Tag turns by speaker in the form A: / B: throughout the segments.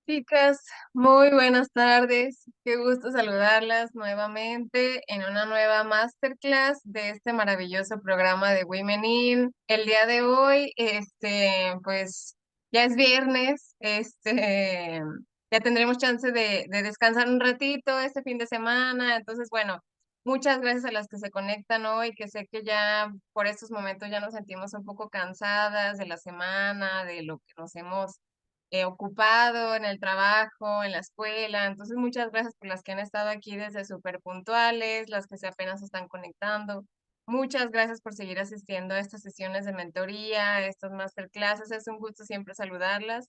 A: Chicas, muy buenas tardes. Qué gusto saludarlas nuevamente en una nueva masterclass de este maravilloso programa de Women In. El día de hoy, pues ya es viernes, ya tendremos chance de descansar un ratito este fin de semana. Entonces, bueno, muchas gracias a las que se conectan hoy, que sé que ya por estos momentos ya nos sentimos un poco cansadas de la semana, de lo que nos hemos ocupado en el trabajo, en la escuela. Entonces, muchas gracias por las que han estado aquí desde súper puntuales, las que se apenas están conectando. Muchas gracias por seguir asistiendo a estas sesiones de mentoría, a estas masterclasses. Es un gusto siempre saludarlas.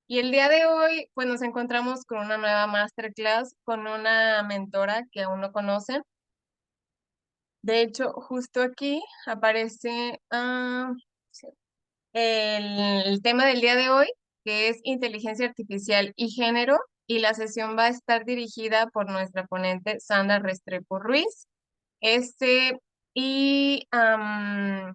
A: Y el día de hoy, pues nos encontramos con una nueva masterclass con una mentora que aún no conocen. De hecho, justo aquí aparece sí, el tema del día de hoy, que es inteligencia artificial y género, y la sesión va a estar dirigida por nuestra ponente Sandra Restrepo Ruiz. Este, y en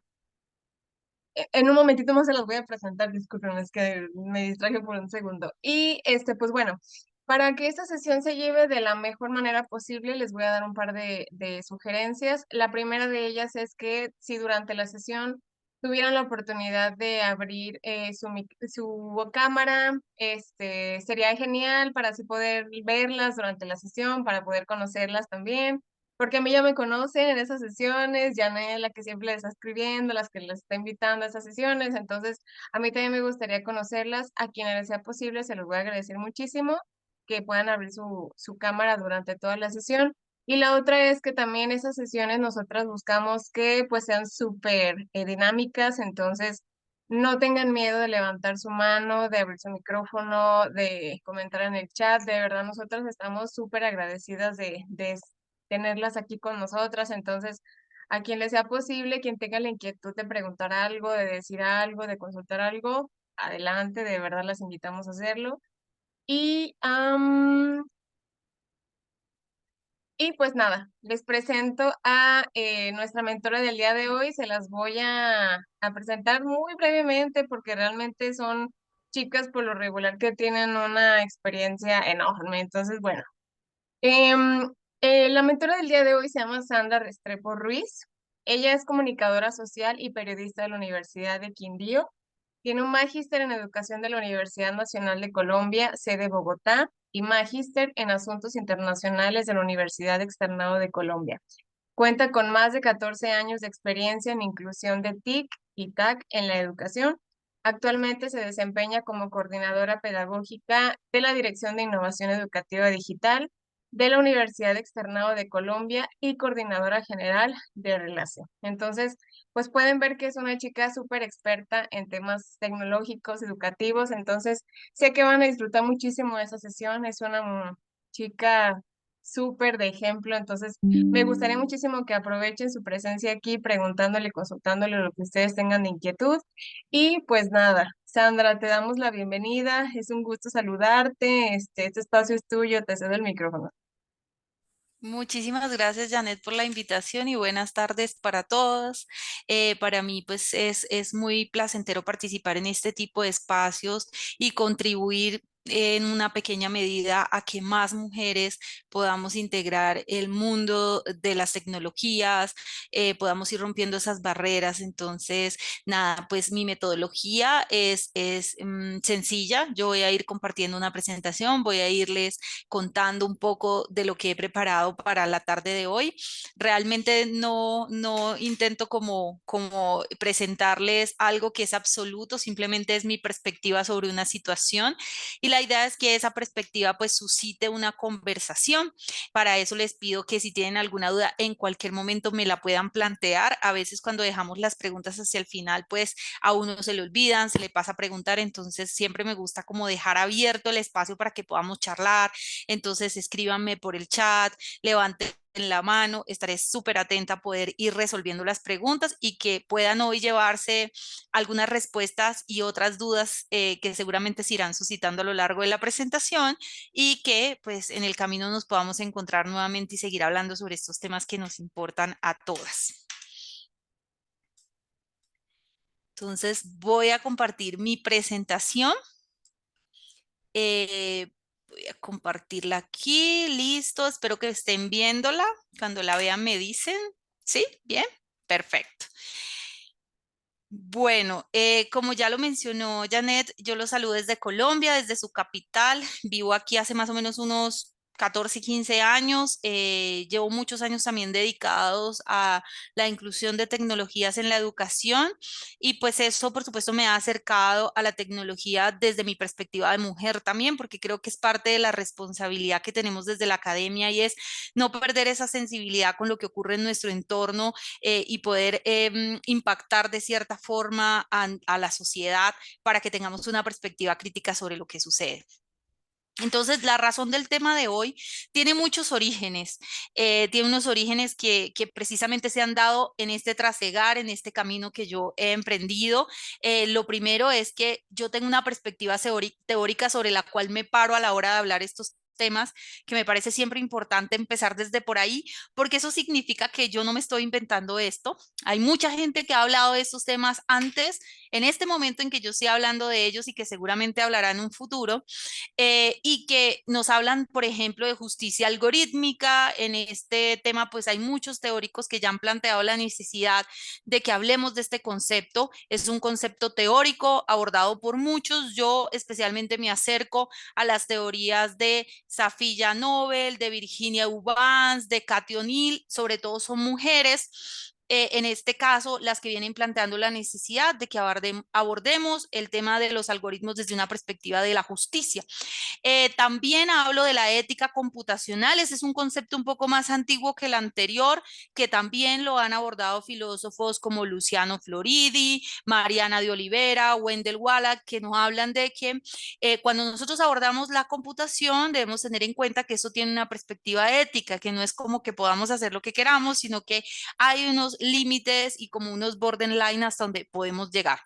A: un momentito más se los voy a presentar, disculpen, es que me distraje por un segundo. Y pues bueno, para que esta sesión se lleve de la mejor manera posible, les voy a dar un par de sugerencias. La primera de ellas es que si durante la sesión tuvieran la oportunidad de abrir su cámara, sería genial para así poder verlas durante la sesión, para poder conocerlas también. Porque a mí ya me conocen en esas sesiones, Janet es la que siempre les está escribiendo, las que les está invitando a esas sesiones, entonces a mí también me gustaría conocerlas, a quienes les sea posible, se los voy a agradecer muchísimo que puedan abrir su cámara durante toda la sesión. Y la otra es que también esas sesiones nosotras buscamos que pues sean súper dinámicas, entonces no tengan miedo de levantar su mano, de abrir su micrófono, de comentar en el chat. De verdad, nosotros estamos súper agradecidas de tenerlas aquí con nosotras. Entonces, a quien le sea posible, quien tenga la inquietud de preguntar algo, de decir algo, de consultar algo, adelante, de verdad las invitamos a hacerlo. Y, y pues nada, les presento a nuestra mentora del día de hoy. Se las voy a presentar muy brevemente porque realmente son chicas por lo regular que tienen una experiencia enorme. Entonces, bueno. Em, la mentora del día de hoy se llama Sandra Restrepo Ruiz. Ella es comunicadora social y periodista de la Universidad de Quindío. Tiene un magíster en educación de la Universidad Nacional de Colombia, sede Bogotá, y magíster en asuntos internacionales de la Universidad Externado de Colombia. Cuenta con más de 14 años de experiencia en inclusión de TIC y TAC en la educación. Actualmente se desempeña como coordinadora pedagógica de la Dirección de Innovación Educativa Digital de la Universidad Externado de Colombia y coordinadora general de Relación. Entonces, pues pueden ver que es una chica súper experta en temas tecnológicos, educativos. Entonces, sé que van a disfrutar muchísimo de esa sesión. Es una chica súper de ejemplo. Entonces, me gustaría muchísimo que aprovechen su presencia aquí preguntándole, consultándole lo que ustedes tengan de inquietud. Y pues nada, Sandra, te damos la bienvenida. Es un gusto saludarte. Este espacio es tuyo, te cedo el micrófono.
B: Muchísimas gracias, Janet, por la invitación y buenas tardes para todos. Para mí, pues, es muy placentero participar en este tipo de espacios y contribuir en una pequeña medida a que más mujeres podamos integrar el mundo de las tecnologías, podamos ir rompiendo esas barreras. Entonces, nada, pues mi metodología es sencilla. Yo voy a ir compartiendo una presentación, voy a irles contando un poco de lo que he preparado para la tarde de hoy. Realmente no intento como presentarles algo que es absoluto, simplemente es mi perspectiva sobre una situación y la idea es que esa perspectiva pues suscite una conversación. Para eso les pido que si tienen alguna duda en cualquier momento me la puedan plantear. A veces cuando dejamos las preguntas hacia el final pues a uno se le olvidan, se le pasa a preguntar, entonces siempre me gusta como dejar abierto el espacio para que podamos charlar. Entonces escríbanme por el chat, levanten la mano, estaré súper atenta a poder ir resolviendo las preguntas y que puedan hoy llevarse algunas respuestas y otras dudas que seguramente se irán suscitando a lo largo de la presentación y que pues en el camino nos podamos encontrar nuevamente y seguir hablando sobre estos temas que nos importan a todas. Entonces voy a compartir mi presentación. Voy a compartirla aquí, listo, espero que estén viéndola. Cuando la vean me dicen, ¿sí? ¿Bien? Perfecto. Bueno, como ya lo mencionó Janet, yo lo saludo desde Colombia, desde su capital. Vivo aquí hace más o menos unos 14, 15 años. Llevo muchos años también dedicados a la inclusión de tecnologías en la educación y pues eso, por supuesto, me ha acercado a la tecnología desde mi perspectiva de mujer también, porque creo que es parte de la responsabilidad que tenemos desde la academia y es no perder esa sensibilidad con lo que ocurre en nuestro entorno y poder impactar de cierta forma a la sociedad para que tengamos una perspectiva crítica sobre lo que sucede. Entonces, la razón del tema de hoy tiene muchos orígenes, tiene unos orígenes que precisamente se han dado en este trasegar, en este camino que yo he emprendido. Lo primero es que yo tengo una perspectiva teórica sobre la cual me paro a la hora de hablar estos temas, que me parece siempre importante empezar desde por ahí, porque eso significa que yo no me estoy inventando esto. Hay mucha gente que ha hablado de estos temas antes, en este momento en que yo estoy hablando de ellos y que seguramente hablará en un futuro y que nos hablan, por ejemplo, de justicia algorítmica. En este tema, pues hay muchos teóricos que ya han planteado la necesidad de que hablemos de este concepto. Es un concepto teórico abordado por muchos. Yo especialmente me acerco a las teorías de Safiya Noble, de Virginia Eubanks, de Cathy O'Neill, sobre todo son mujeres. En este caso, las que vienen planteando la necesidad de que abordemos el tema de los algoritmos desde una perspectiva de la justicia. También hablo de la ética computacional. Ese es un concepto un poco más antiguo que el anterior, que también lo han abordado filósofos como Luciano Floridi, Mariana de Olivera, Wendell Wallach, que nos hablan de que cuando nosotros abordamos la computación debemos tener en cuenta que eso tiene una perspectiva ética, que no es como que podamos hacer lo que queramos, sino que hay unos límites y como unos borderline hasta donde podemos llegar.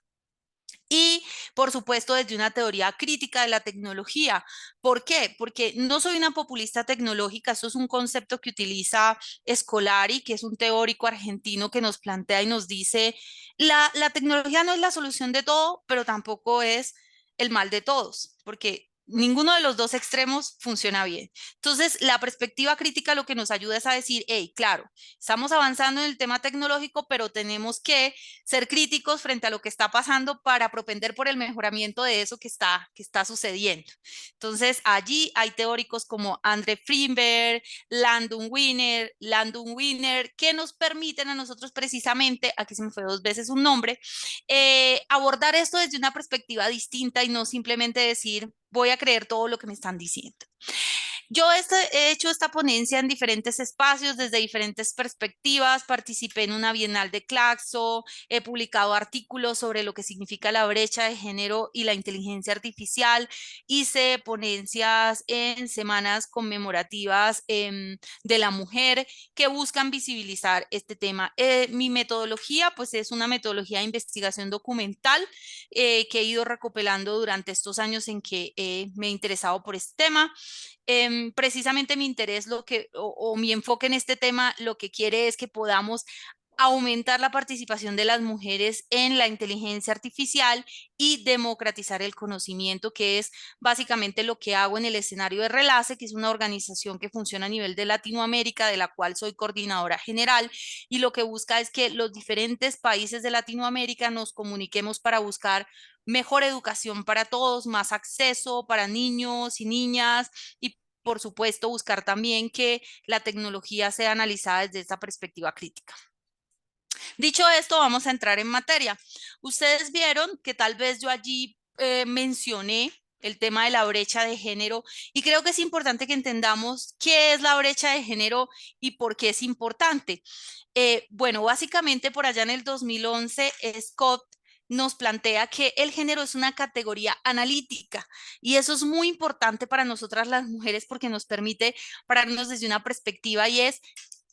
B: Y, por supuesto, desde una teoría crítica de la tecnología. ¿Por qué? Porque no soy una populista tecnológica, eso es un concepto que utiliza Scolari, que es un teórico argentino que nos plantea y nos dice, la tecnología no es la solución de todo, pero tampoco es el mal de todos, porque ninguno de los dos extremos funciona bien. Entonces, la perspectiva crítica lo que nos ayuda es a decir, hey, claro, estamos avanzando en el tema tecnológico, pero tenemos que ser críticos frente a lo que está pasando para propender por el mejoramiento de eso que está sucediendo. Entonces, allí hay teóricos como André Frimberg, Landon Wiener, que nos permiten a nosotros precisamente, aquí se me fue dos veces un nombre, abordar esto desde una perspectiva distinta y no simplemente decir, voy a creer todo lo que me están diciendo. Yo he hecho esta ponencia en diferentes espacios, desde diferentes perspectivas. Participé en una Bienal de Claxo, he publicado artículos sobre lo que significa la brecha de género y la inteligencia artificial. Hice ponencias en semanas conmemorativas de la mujer que buscan visibilizar este tema. Mi metodología, pues es una metodología de investigación documental que he ido recopilando durante estos años en que me he interesado por este tema. Precisamente mi interés o mi enfoque en este tema lo que quiere es que podamos aumentar la participación de las mujeres en la inteligencia artificial y democratizar el conocimiento, que es básicamente lo que hago en el escenario de Relace, que es una organización que funciona a nivel de Latinoamérica, de la cual soy coordinadora general, y lo que busca es que los diferentes países de Latinoamérica nos comuniquemos para buscar mejor educación para todos, más acceso para niños y niñas y por supuesto buscar también que la tecnología sea analizada desde esta perspectiva crítica. Dicho esto, vamos a entrar en materia. Ustedes vieron que tal vez yo allí mencioné el tema de la brecha de género y creo que es importante que entendamos qué es la brecha de género y por qué es importante. Bueno, básicamente por allá en el 2011, Scott nos plantea que el género es una categoría analítica y eso es muy importante para nosotras las mujeres porque nos permite pararnos desde una perspectiva y es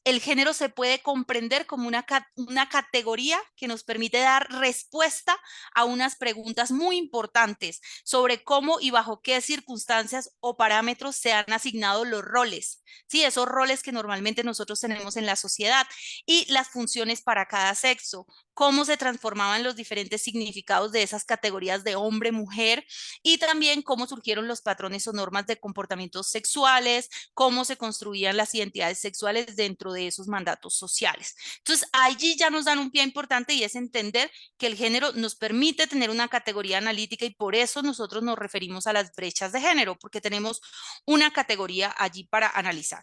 B: el género se puede comprender como una categoría que nos permite dar respuesta a unas preguntas muy importantes sobre cómo y bajo qué circunstancias o parámetros se han asignado los roles, ¿sí? Esos roles que normalmente nosotros tenemos en la sociedad y las funciones para cada sexo, cómo se transformaban los diferentes significados de esas categorías de hombre, mujer y también cómo surgieron los patrones o normas de comportamientos sexuales, cómo se construían las identidades sexuales dentro de esos mandatos sociales. Entonces, allí ya nos dan un pie importante y es entender que el género nos permite tener una categoría analítica y por eso nosotros nos referimos a las brechas de género, porque tenemos una categoría allí para analizar.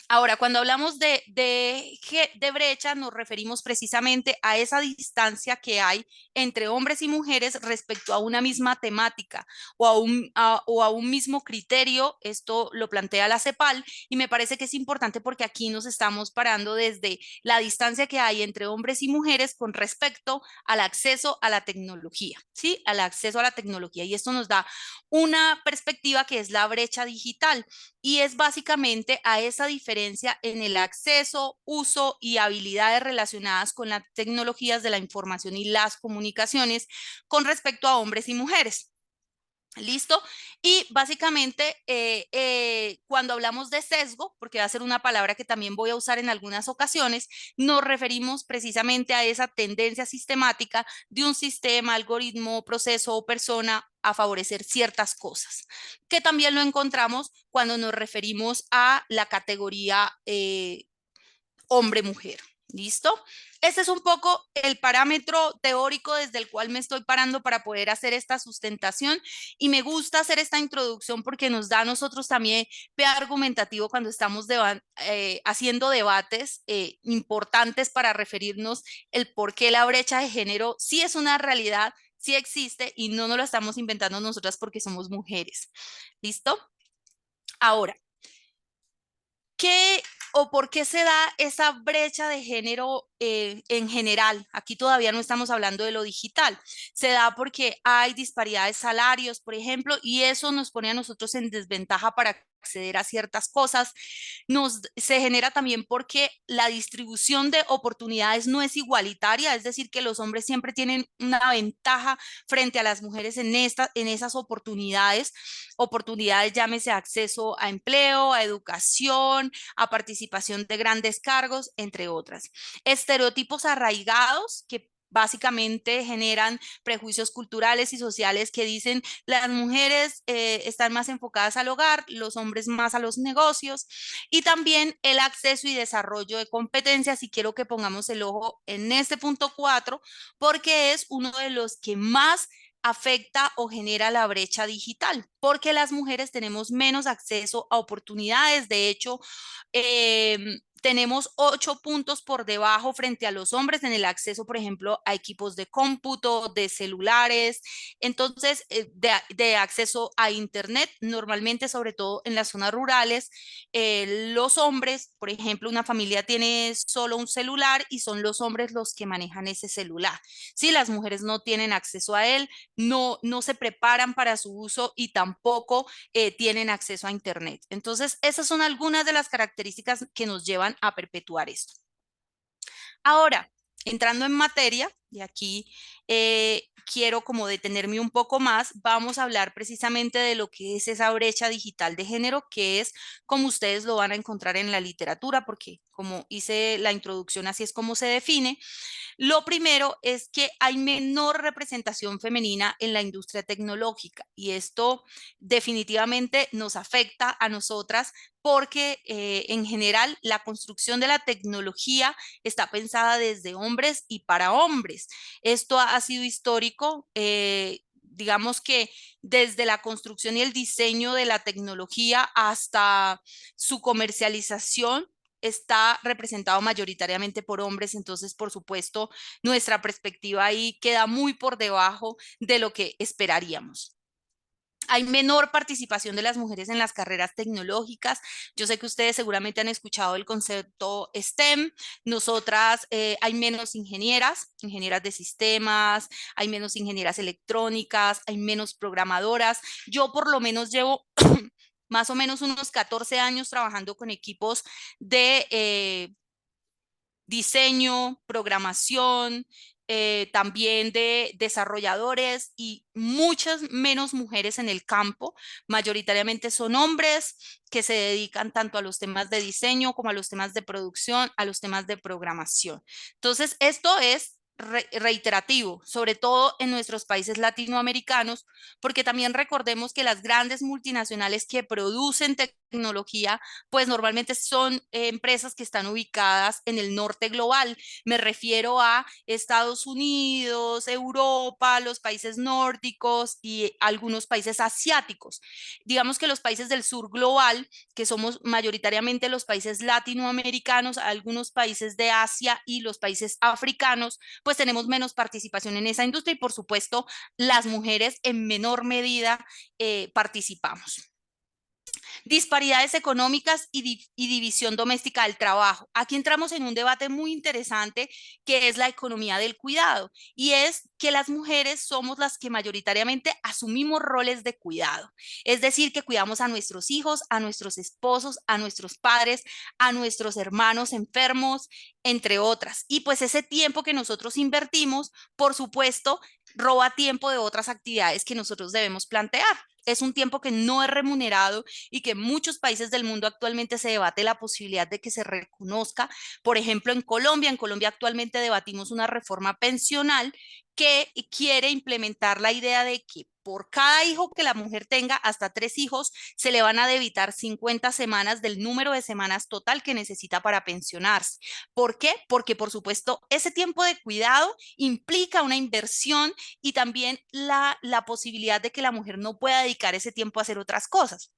B: Ahora, cuando hablamos de brecha, nos referimos precisamente a esa distancia que hay entre hombres y mujeres respecto a una misma temática o a un mismo criterio. Esto lo plantea la CEPAL y me parece que es importante porque aquí nos estamos parando desde la distancia que hay entre hombres y mujeres con respecto al acceso a la tecnología, ¿sí? Al acceso a la tecnología. Y esto nos da una perspectiva que es la brecha digital y es básicamente a esa diferencia en el acceso, uso y habilidades relacionadas con las tecnologías de la información y las comunicaciones con respecto a hombres y mujeres. ¿Listo? Y básicamente cuando hablamos de sesgo, porque va a ser una palabra que también voy a usar en algunas ocasiones, nos referimos precisamente a esa tendencia sistemática de un sistema, algoritmo, proceso o persona a favorecer ciertas cosas, que también lo encontramos cuando nos referimos a la categoría hombre-mujer. ¿Listo? Este es un poco el parámetro teórico desde el cual me estoy parando para poder hacer esta sustentación y me gusta hacer esta introducción porque nos da a nosotros también pie argumentativo cuando estamos haciendo debates importantes para referirnos el por qué la brecha de género sí es una realidad, sí existe y no nos lo estamos inventando nosotras porque somos mujeres. ¿Listo? Ahora, ¿qué o por qué se da esa brecha de género en general? Aquí todavía no estamos hablando de lo digital. Se da porque hay disparidades salarios, por ejemplo, y eso nos pone a nosotros en desventaja para acceder a ciertas cosas. Se genera también porque la distribución de oportunidades no es igualitaria, es decir, que los hombres siempre tienen una ventaja frente a las mujeres en esas oportunidades, llámese acceso a empleo, a educación, a participación de grandes cargos, entre otras. Estereotipos arraigados que básicamente generan prejuicios culturales y sociales que dicen las mujeres están más enfocadas al hogar, los hombres más a los negocios y también el acceso y desarrollo de competencias y quiero que pongamos el ojo en este punto 4 porque es uno de los que más afecta o genera la brecha digital, porque las mujeres tenemos menos acceso a oportunidades. De hecho, tenemos 8 puntos por debajo frente a los hombres en el acceso, por ejemplo, a equipos de cómputo, de celulares, entonces, de acceso a Internet, normalmente, sobre todo en las zonas rurales, los hombres, por ejemplo, una familia tiene solo un celular y son los hombres los que manejan ese celular. Si las mujeres no tienen acceso a él, no se preparan para su uso y tampoco tienen acceso a Internet. Entonces, esas son algunas de las características que nos llevan a perpetuar esto. Ahora, entrando en materia, y aquí quiero como detenerme un poco más, vamos a hablar precisamente de lo que es esa brecha digital de género, que es como ustedes lo van a encontrar en la literatura, porque como hice la introducción, así es como se define. Lo primero es que hay menor representación femenina en la industria tecnológica y esto definitivamente nos afecta a nosotras porque en general la construcción de la tecnología está pensada desde hombres y para hombres. Esto ha sido histórico. Digamos que desde la construcción y el diseño de la tecnología hasta su comercialización, está representado mayoritariamente por hombres, entonces, por supuesto, nuestra perspectiva ahí queda muy por debajo de lo que esperaríamos. Hay menor participación de las mujeres en las carreras tecnológicas. Yo sé que ustedes seguramente han escuchado el concepto STEM. Nosotras hay menos ingenieras de sistemas, hay menos ingenieras electrónicas, hay menos programadoras. Yo por lo menos llevo más o menos unos 14 años trabajando con equipos de diseño, programación, también de desarrolladores y muchas menos mujeres en el campo. Mayoritariamente son hombres que se dedican tanto a los temas de diseño como a los temas de producción, a los temas de programación. Entonces, esto es reiterativo, sobre todo en nuestros países latinoamericanos, porque también recordemos que las grandes multinacionales que producen tecnología pues normalmente son empresas que están ubicadas en el norte global. Me refiero a Estados Unidos, Europa, los países nórdicos y algunos países asiáticos. Digamos que los países del sur global, que somos mayoritariamente los países latinoamericanos, algunos países de Asia y los países africanos, pues tenemos menos participación en esa industria y por supuesto las mujeres en menor medida participamos. Disparidades económicas y división doméstica del trabajo. Aquí entramos en un debate muy interesante que es la economía del cuidado y es que las mujeres somos las que mayoritariamente asumimos roles de cuidado. Es decir, que cuidamos a nuestros hijos, a nuestros esposos, a nuestros padres, a nuestros hermanos enfermos, entre otras. Y pues ese tiempo que nosotros invertimos, por supuesto, roba tiempo de otras actividades que nosotros debemos plantear. Es un tiempo que no es remunerado y que en muchos países del mundo actualmente se debate la posibilidad de que se reconozca. Por ejemplo, en Colombia actualmente debatimos una reforma pensional que quiere implementar la idea de que por cada hijo que la mujer tenga, hasta 3 hijos, se le van a debitar 50 semanas del número de semanas total que necesita para pensionarse. ¿Por qué? Porque, por supuesto, ese tiempo de cuidado implica una inversión y también la posibilidad de que la mujer no pueda dedicar ese tiempo a hacer otras cosas.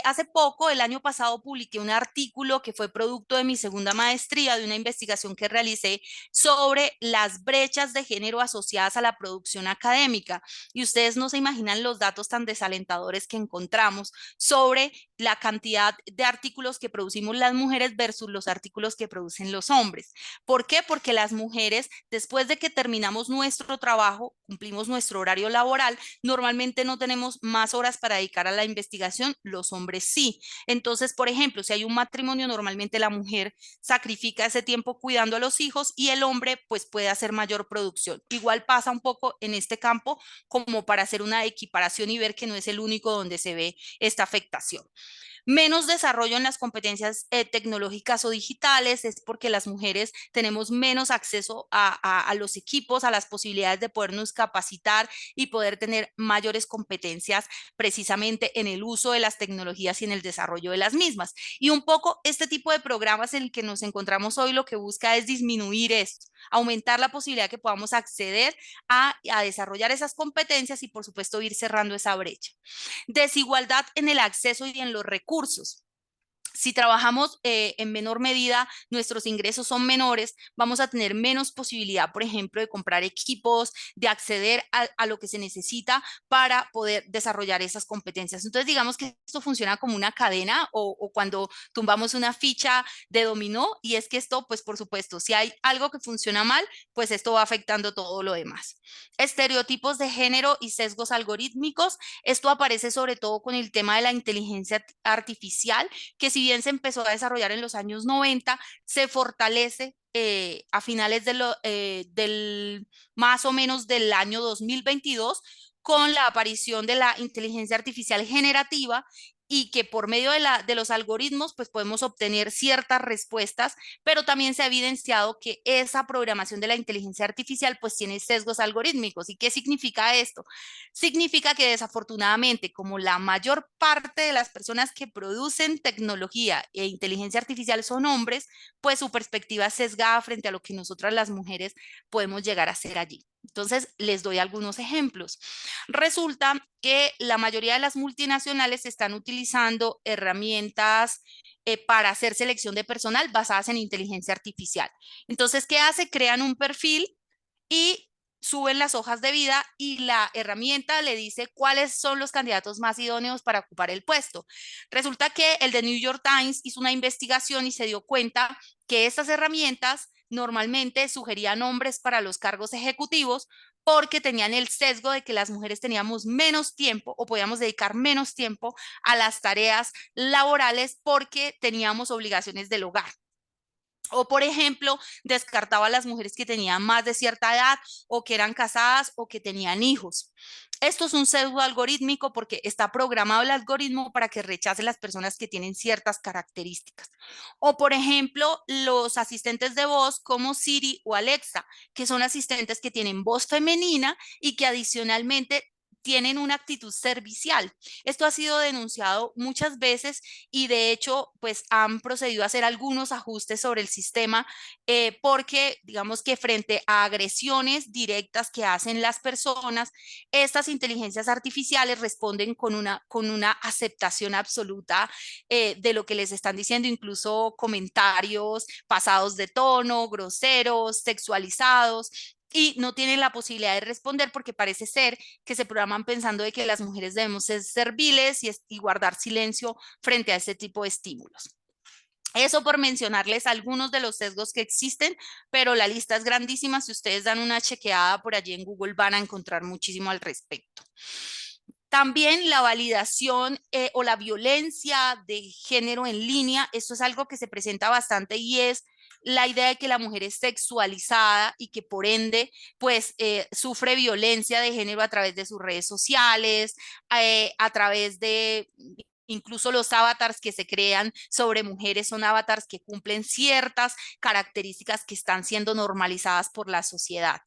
B: Hace poco, el año pasado, publiqué un artículo que fue producto de mi segunda maestría, de una investigación que realicé sobre las brechas de género asociadas a la producción académica. Y ustedes no se imaginan los datos tan desalentadores que encontramos sobre la cantidad de artículos que producimos las mujeres versus los artículos que producen los hombres. ¿Por qué? Porque las mujeres, después de que terminamos nuestro trabajo, cumplimos nuestro horario laboral, normalmente no tenemos más horas para dedicar a la investigación, los hombres sí. Entonces, por ejemplo, si hay un matrimonio, normalmente la mujer sacrifica ese tiempo cuidando a los hijos y el hombre pues puede hacer mayor producción. Igual pasa un poco en este campo como para hacer una equiparación y ver que no es el único donde se ve esta afectación. Menos desarrollo en las competencias tecnológicas o digitales es porque las mujeres tenemos menos acceso a los equipos, a las posibilidades de podernos capacitar y poder tener mayores competencias precisamente en el uso de las tecnologías y en el desarrollo de las mismas. Y un poco este tipo de programas en el que nos encontramos hoy lo que busca es disminuir esto, aumentar la posibilidad que podamos acceder a desarrollar esas competencias y por supuesto ir cerrando esa brecha. Desigualdad en el acceso y en los recursos. Si trabajamos en menor medida, nuestros ingresos son menores, vamos a tener menos posibilidad, por ejemplo, de comprar equipos, de acceder a lo que se necesita para poder desarrollar esas competencias. Entonces, digamos que esto funciona como una cadena o cuando tumbamos una ficha de dominó y es que esto, pues por supuesto, si hay algo que funciona mal, pues esto va afectando todo lo demás. Estereotipos de género y sesgos algorítmicos. Esto aparece sobre todo con el tema de la inteligencia artificial, que si bien se empezó a desarrollar en los años 90, se fortalece a finales del más o menos del año 2022 con la aparición de la inteligencia artificial generativa y que por medio de los algoritmos pues podemos obtener ciertas respuestas, pero también se ha evidenciado que esa programación de la inteligencia artificial pues tiene sesgos algorítmicos. ¿Y qué significa esto? Significa que desafortunadamente, como la mayor parte de las personas que producen tecnología e inteligencia artificial son hombres, pues su perspectiva es sesgada frente a lo que nosotras las mujeres podemos llegar a hacer allí. Entonces, les doy algunos ejemplos. Resulta que la mayoría de las multinacionales están utilizando herramientas para hacer selección de personal basadas en inteligencia artificial. Entonces, ¿qué hace? Crean un perfil y suben las hojas de vida y la herramienta le dice cuáles son los candidatos más idóneos para ocupar el puesto. Resulta que el de New York Times hizo una investigación y se dio cuenta que estas herramientas normalmente sugerían hombres para los cargos ejecutivos porque tenían el sesgo de que las mujeres teníamos menos tiempo o podíamos dedicar menos tiempo a las tareas laborales porque teníamos obligaciones del hogar. O, por ejemplo, descartaba a las mujeres que tenían más de cierta edad o que eran casadas o que tenían hijos. Esto es un sesgo algorítmico porque está programado el algoritmo para que rechace las personas que tienen ciertas características. O, por ejemplo, los asistentes de voz como Siri o Alexa, que son asistentes que tienen voz femenina y que adicionalmente tienen una actitud servicial. Esto ha sido denunciado muchas veces y de hecho, pues han procedido a hacer algunos ajustes sobre el sistema porque digamos que frente a agresiones directas que hacen las personas, estas inteligencias artificiales responden con una aceptación absoluta de lo que les están diciendo, incluso comentarios pasados de tono, groseros, sexualizados, y no tienen la posibilidad de responder porque parece ser que se programan pensando de que las mujeres debemos ser serviles y guardar silencio frente a este tipo de estímulos. Eso por mencionarles algunos de los sesgos que existen, pero la lista es grandísima. Si ustedes dan una chequeada por allí en Google van a encontrar muchísimo al respecto. También la validación o la violencia de género en línea, esto es algo que se presenta bastante y es la idea de que la mujer es sexualizada y que por ende pues sufre violencia de género a través de sus redes sociales, a través de incluso los avatars que se crean sobre mujeres son avatars que cumplen ciertas características que están siendo normalizadas por la sociedad.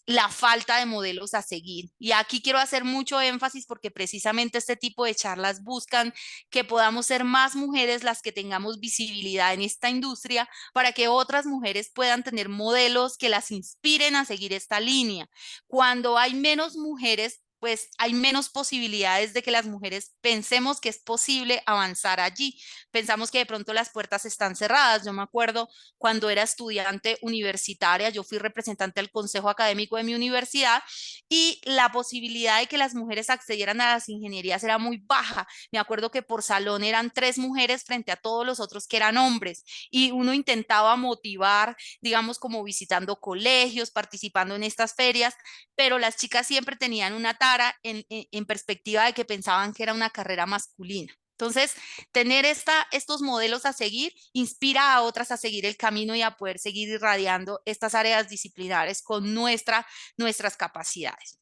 B: La falta de modelos a seguir. Y aquí quiero hacer mucho énfasis porque precisamente este tipo de charlas buscan que podamos ser más mujeres las que tengamos visibilidad en esta industria para que otras mujeres puedan tener modelos que las inspiren a seguir esta línea. Cuando hay menos mujeres, pues hay menos posibilidades de que las mujeres pensemos que es posible avanzar allí. Pensamos que de pronto las puertas están cerradas. Yo me acuerdo cuando era estudiante universitaria, yo fui representante del consejo académico de mi universidad y la posibilidad de que las mujeres accedieran a las ingenierías era muy baja. Me acuerdo que por salón eran 3 mujeres frente a todos los otros que eran hombres y uno intentaba motivar, digamos, como visitando colegios, participando en estas ferias, pero las chicas siempre tenían una tara en perspectiva de que pensaban que era una carrera masculina. Entonces, tener estos modelos a seguir inspira a otras a seguir el camino y a poder seguir irradiando estas áreas disciplinares con nuestras capacidades.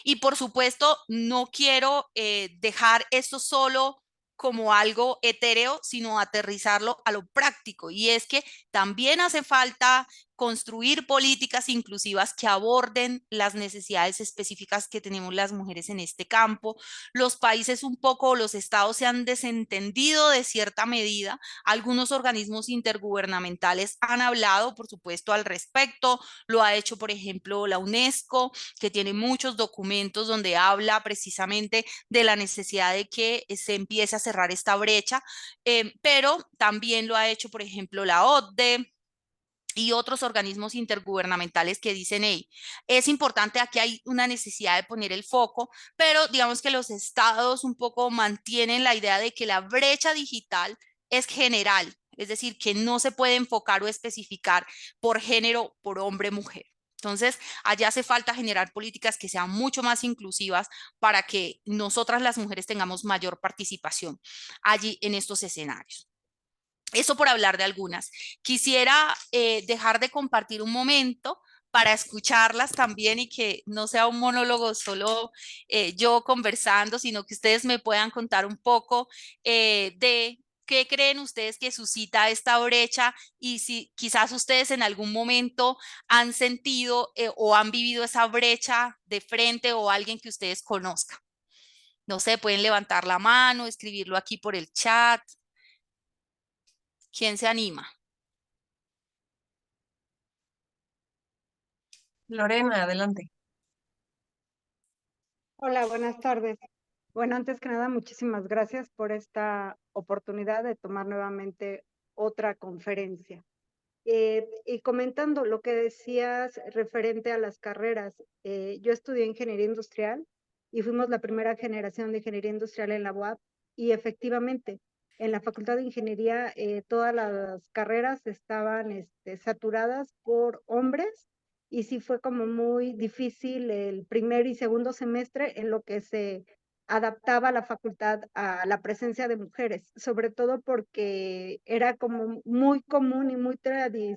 B: Y por supuesto, no quiero dejar esto solo como algo etéreo, sino aterrizarlo a lo práctico. Y es que también hace falta construir políticas inclusivas que aborden las necesidades específicas que tenemos las mujeres en este campo. Los países un poco, los estados se han desentendido de cierta medida. Algunos organismos intergubernamentales han hablado, por supuesto, al respecto. Lo ha hecho, por ejemplo, la UNESCO, que tiene muchos documentos donde habla precisamente de la necesidad de que se empiece a cerrar esta brecha, pero también lo ha hecho, por ejemplo, la OCDE y otros organismos intergubernamentales que dicen, hey, es importante, aquí hay una necesidad de poner el foco, pero digamos que los estados un poco mantienen la idea de que la brecha digital es general, es decir, que no se puede enfocar o especificar por género, por hombre, mujer. Entonces, allá hace falta generar políticas que sean mucho más inclusivas para que nosotras las mujeres tengamos mayor participación allí en estos escenarios. Eso por hablar de algunas. Quisiera dejar de compartir un momento para escucharlas también y que no sea un monólogo solo yo conversando, sino que ustedes me puedan contar un poco de qué creen ustedes que suscita esta brecha y si quizás ustedes en algún momento han sentido o han vivido esa brecha de frente o alguien que ustedes conozcan. No sé, pueden levantar la mano, escribirlo aquí por el chat. ¿Quién se anima?
A: Lorena, adelante.
C: Hola, buenas tardes. Bueno, antes que nada, muchísimas gracias por esta oportunidad de tomar nuevamente otra conferencia. Y comentando lo que decías referente a las carreras, yo estudié ingeniería industrial y fuimos la primera generación de ingeniería industrial en la UAP y efectivamente en la Facultad de Ingeniería todas las carreras estaban saturadas por hombres y sí fue como muy difícil el primer y segundo semestre en lo que se adaptaba la facultad a la presencia de mujeres, sobre todo porque era como muy común y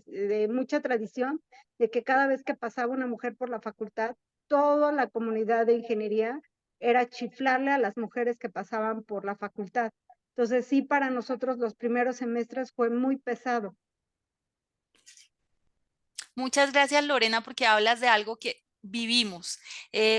C: de mucha tradición de que cada vez que pasaba una mujer por la facultad, toda la comunidad de ingeniería era chiflarle a las mujeres que pasaban por la facultad. Entonces sí, para nosotros los primeros semestres fue muy pesado.
B: Muchas gracias, Lorena, porque hablas de algo que vivimos.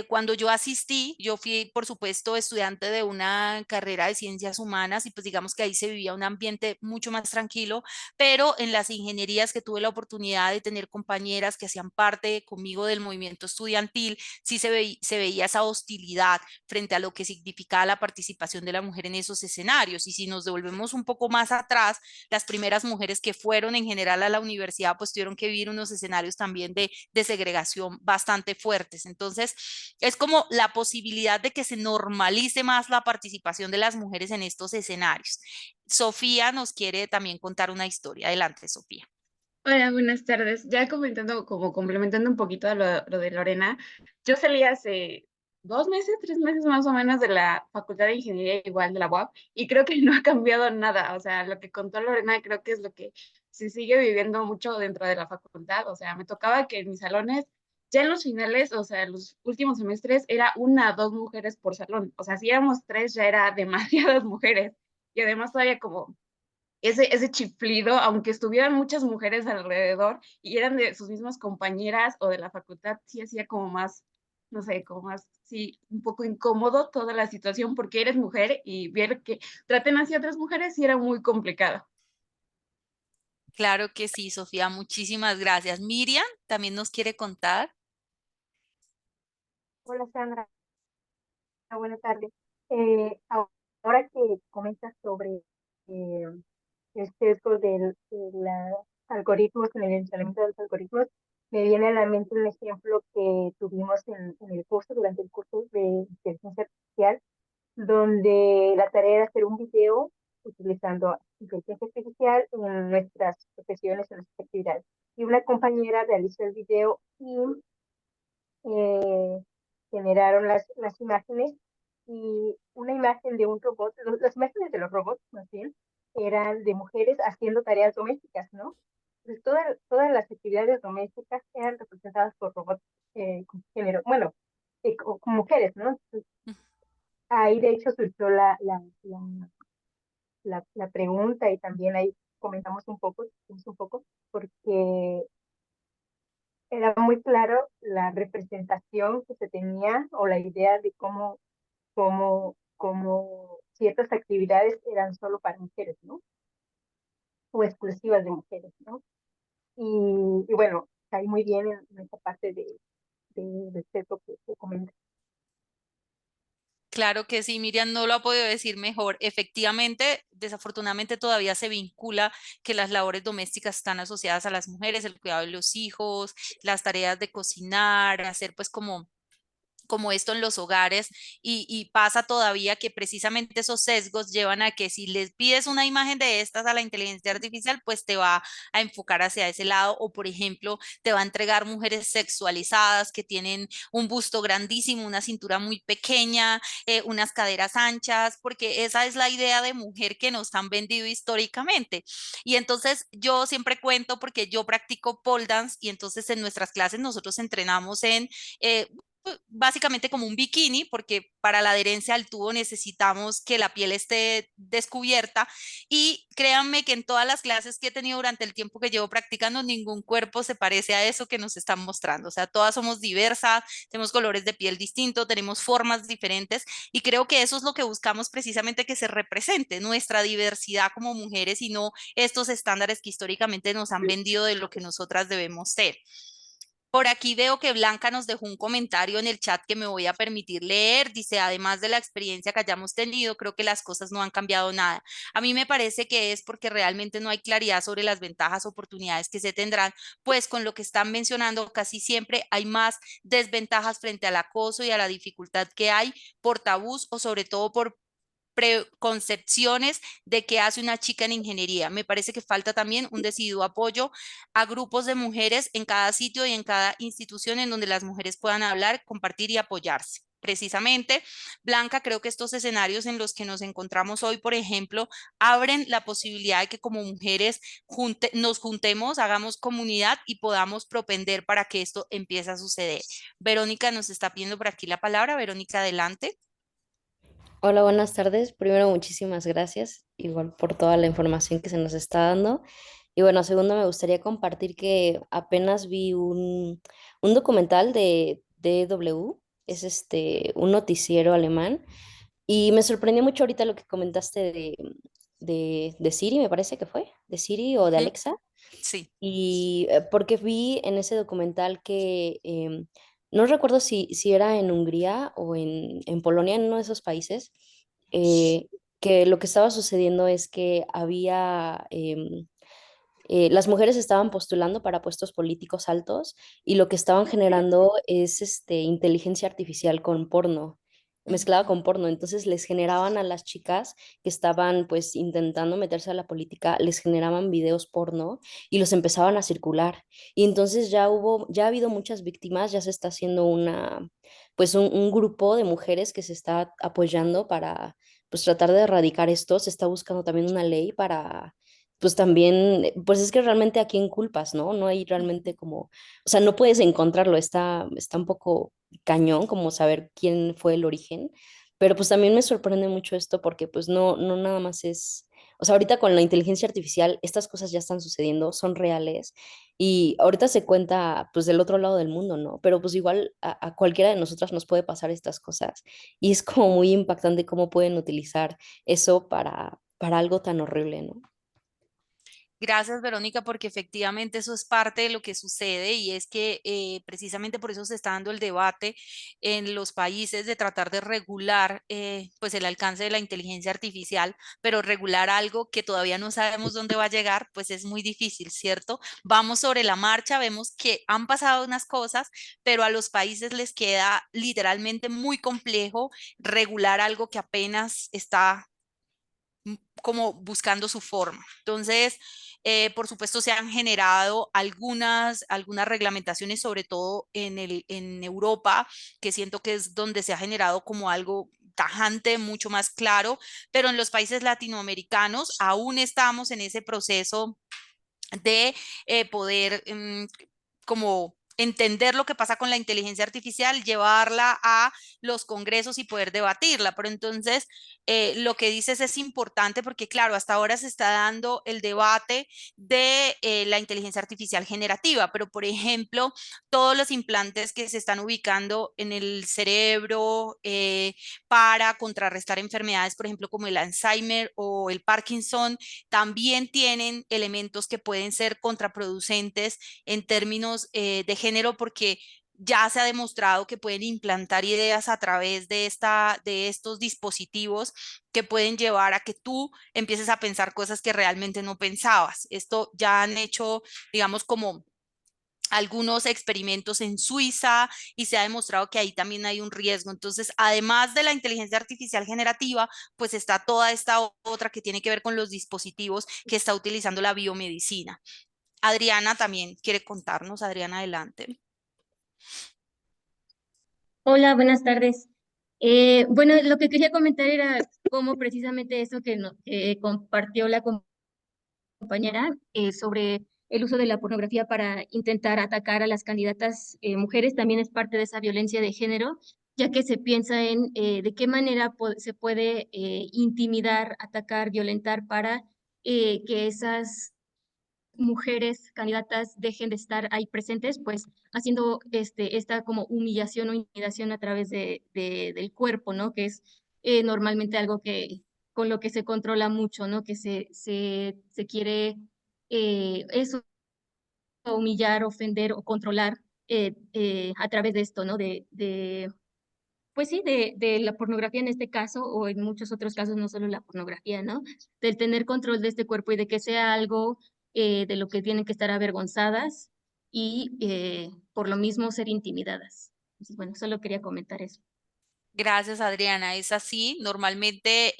B: Cuando yo asistí, yo fui, por supuesto, estudiante de una carrera de ciencias humanas y pues digamos que ahí se vivía un ambiente mucho más tranquilo, pero en las ingenierías que tuve la oportunidad de tener compañeras que hacían parte conmigo del movimiento estudiantil, sí se veía esa hostilidad frente a lo que significaba la participación de la mujer en esos escenarios. Y si nos devolvemos un poco más atrás, las primeras mujeres que fueron en general a la universidad pues tuvieron que vivir unos escenarios también de segregación bastante fuertes. Entonces, es como la posibilidad de que se normalice más la participación de las mujeres en estos escenarios. Sofía nos quiere también contar una historia. Adelante, Sofía.
D: Hola, buenas tardes. Ya comentando, como complementando un poquito a lo de Lorena, yo salí hace 2 meses, 3 meses más o menos de la Facultad de Ingeniería, igual de la UAP, y creo que no ha cambiado nada. O sea, lo que contó Lorena creo que es lo que se sigue viviendo mucho dentro de la facultad. O sea, me tocaba que en mis salones, ya en los finales, o sea, en los últimos semestres, era 1 o 2 mujeres por salón. O sea, si éramos tres, ya era demasiadas mujeres. Y además todavía como ese chiflido, aunque estuvieran muchas mujeres alrededor y eran de sus mismas compañeras o de la facultad, sí hacía como más, no sé, como más, sí, un poco incómodo toda la situación porque eres mujer y ver que traten así a otras mujeres sí era muy complicado.
B: Claro que sí, Sofía, muchísimas gracias. Miriam también nos quiere contar.
E: Hola Sandra, buenas tardes. Eh, ahora que comentas sobre eh, el sesgo de los algoritmos, en el entrenamiento de los algoritmos, me viene a la mente un ejemplo que tuvimos en el curso, durante el curso de inteligencia artificial, donde la tarea era hacer un video utilizando inteligencia artificial en nuestras profesiones, en nuestras actividades. Y una compañera realizó el video y eh, generaron las imágenes y una imagen de un robot, las imágenes de los robots más bien, eran de mujeres haciendo tareas domésticas, ¿no? Entonces, todas las actividades domésticas eran representadas por robots con género, bueno, con mujeres, ¿no? Entonces, ahí de hecho surgió la pregunta y también ahí comentamos un poco, porque era muy claro la representación que se tenía o la idea de cómo ciertas actividades eran solo para mujeres, ¿no? O exclusivas de mujeres, ¿no? Y bueno, caí muy bien en esta parte de sexo que comentas.
B: Claro que sí, Miriam no lo ha podido decir mejor. Efectivamente, desafortunadamente todavía se vincula que las labores domésticas están asociadas a las mujeres, el cuidado de los hijos, las tareas de cocinar, hacer pues como esto en los hogares y pasa todavía que precisamente esos sesgos llevan a que si les pides una imagen de estas a la inteligencia artificial, pues te va a enfocar hacia ese lado o, por ejemplo, te va a entregar mujeres sexualizadas que tienen un busto grandísimo, una cintura muy pequeña, unas caderas anchas, porque esa es la idea de mujer que nos han vendido históricamente. Y entonces yo siempre cuento porque yo practico pole dance y entonces en nuestras clases nosotros entrenamos en básicamente como un bikini, porque para la adherencia al tubo necesitamos que la piel esté descubierta y créanme que en todas las clases que he tenido durante el tiempo que llevo practicando, ningún cuerpo se parece a eso que nos están mostrando. O sea, todas somos diversas, tenemos colores de piel distintos, tenemos formas diferentes y creo que eso es lo que buscamos precisamente que se represente nuestra diversidad como mujeres y no estos estándares que históricamente nos han vendido de lo que nosotras debemos ser. Por aquí veo que Blanca nos dejó un comentario en el chat que me voy a permitir leer. Dice, además de la experiencia que hayamos tenido, creo que las cosas no han cambiado nada. A mí me parece que es porque realmente no hay claridad sobre las ventajas, oportunidades que se tendrán, pues con lo que están mencionando casi siempre hay más desventajas frente al acoso y a la dificultad que hay por tabús o sobre todo por preconcepciones de qué hace una chica en ingeniería. Me parece que falta también un decidido apoyo a grupos de mujeres en cada sitio y en cada institución en donde las mujeres puedan hablar, compartir y apoyarse. Precisamente, Blanca, creo que estos escenarios en los que nos encontramos hoy, por ejemplo, abren la posibilidad de que como mujeres nos juntemos, hagamos comunidad y podamos propender para que esto empiece a suceder. Verónica nos está pidiendo por aquí la palabra. Verónica, adelante.
F: Hola, buenas tardes. Primero, muchísimas gracias, igual por toda la información que se nos está dando. Y bueno, segundo, me gustaría compartir que apenas vi un documental de DW, es un noticiero alemán, y me sorprendió mucho ahorita lo que comentaste de Siri, me parece que fue, de Siri o de
B: Ujú.
F: Alexa.
B: Sí.
F: Y porque vi en ese documental que no recuerdo si era en Hungría o en Polonia, en uno de esos países, eh, que lo que estaba sucediendo es que había, las mujeres estaban postulando para puestos políticos altos y lo que estaban generando es inteligencia artificial con porno, mezclada
B: Ujú.
F: con porno. Entonces les generaban a las chicas que estaban pues intentando meterse a la política, les generaban videos porno y los empezaban a circular. Y entonces ya ha habido muchas víctimas, ya se está haciendo pues un grupo de mujeres que se está apoyando para pues tratar de erradicar esto. Se está buscando también una ley para pues también, pues es que realmente a quién culpas, ¿no? No hay realmente como, o sea, no puedes encontrarlo, está un poco cañón como saber quién fue el origen, pero pues también me sorprende mucho esto porque pues no nada más es, o sea, ahorita con la inteligencia artificial estas cosas ya están sucediendo, son reales y ahorita se cuenta pues del otro lado del mundo, ¿no? Pero pues igual a cualquiera de nosotras nos puede pasar estas cosas y es como muy impactante cómo pueden utilizar eso para algo tan horrible, ¿no?
B: Gracias, Verónica, porque efectivamente eso es parte de lo que sucede y es que precisamente por eso se está dando el debate en los países de tratar de regular pues el alcance de la inteligencia artificial, pero regular algo que todavía no sabemos dónde va a llegar, pues es muy difícil, ¿cierto? Vamos sobre la marcha, vemos que han pasado unas cosas, pero a los países les queda literalmente muy complejo regular algo que apenas está como buscando su forma. Entonces, por supuesto, se han generado algunas reglamentaciones, sobre todo en Europa, que siento que es donde se ha generado como algo tajante, mucho más claro, pero en los países latinoamericanos aún estamos en ese proceso de poder como entender lo que pasa con la inteligencia artificial, llevarla a los congresos y poder debatirla. Pero entonces, lo que dices es importante porque, claro, hasta ahora se está dando el debate de la inteligencia artificial generativa, pero, por ejemplo, todos los implantes que se están ubicando en el cerebro para contrarrestar enfermedades, por ejemplo, como el Alzheimer o el Parkinson, también tienen elementos que pueden ser contraproducentes en términos de género porque ya se ha demostrado que pueden implantar ideas a través de estos dispositivos que pueden llevar a que tú empieces a pensar cosas que realmente no pensabas. Esto ya han hecho, digamos, como algunos experimentos en Suiza y se ha demostrado que ahí también hay un riesgo. Entonces, además de la inteligencia artificial generativa, pues está toda esta otra que tiene que ver con los dispositivos que está utilizando la biomedicina. Adriana también quiere contarnos. Adriana, adelante.
E: Hola, buenas tardes. Bueno, lo que quería comentar era cómo precisamente eso que compartió la compañera sobre el uso de la pornografía para intentar atacar a las candidatas mujeres también es parte de esa violencia de género, ya que se piensa en de qué manera se puede intimidar, atacar, violentar para que esas mujeres candidatas dejen de estar ahí presentes, pues haciendo esta como humillación o intimidación a través del cuerpo, ¿no? Que es normalmente algo que con lo que se controla mucho, ¿no? Que se quiere eso, humillar, ofender o controlar a través de esto, ¿no? Pues sí, de la pornografía en este caso, o en muchos otros casos, no solo la pornografía, ¿no? Del tener control de este cuerpo y de que sea algo de lo que tienen que estar avergonzadas y por lo mismo ser intimidadas. Entonces, bueno, solo quería comentar eso.
B: Gracias, Adriana. Es así. Normalmente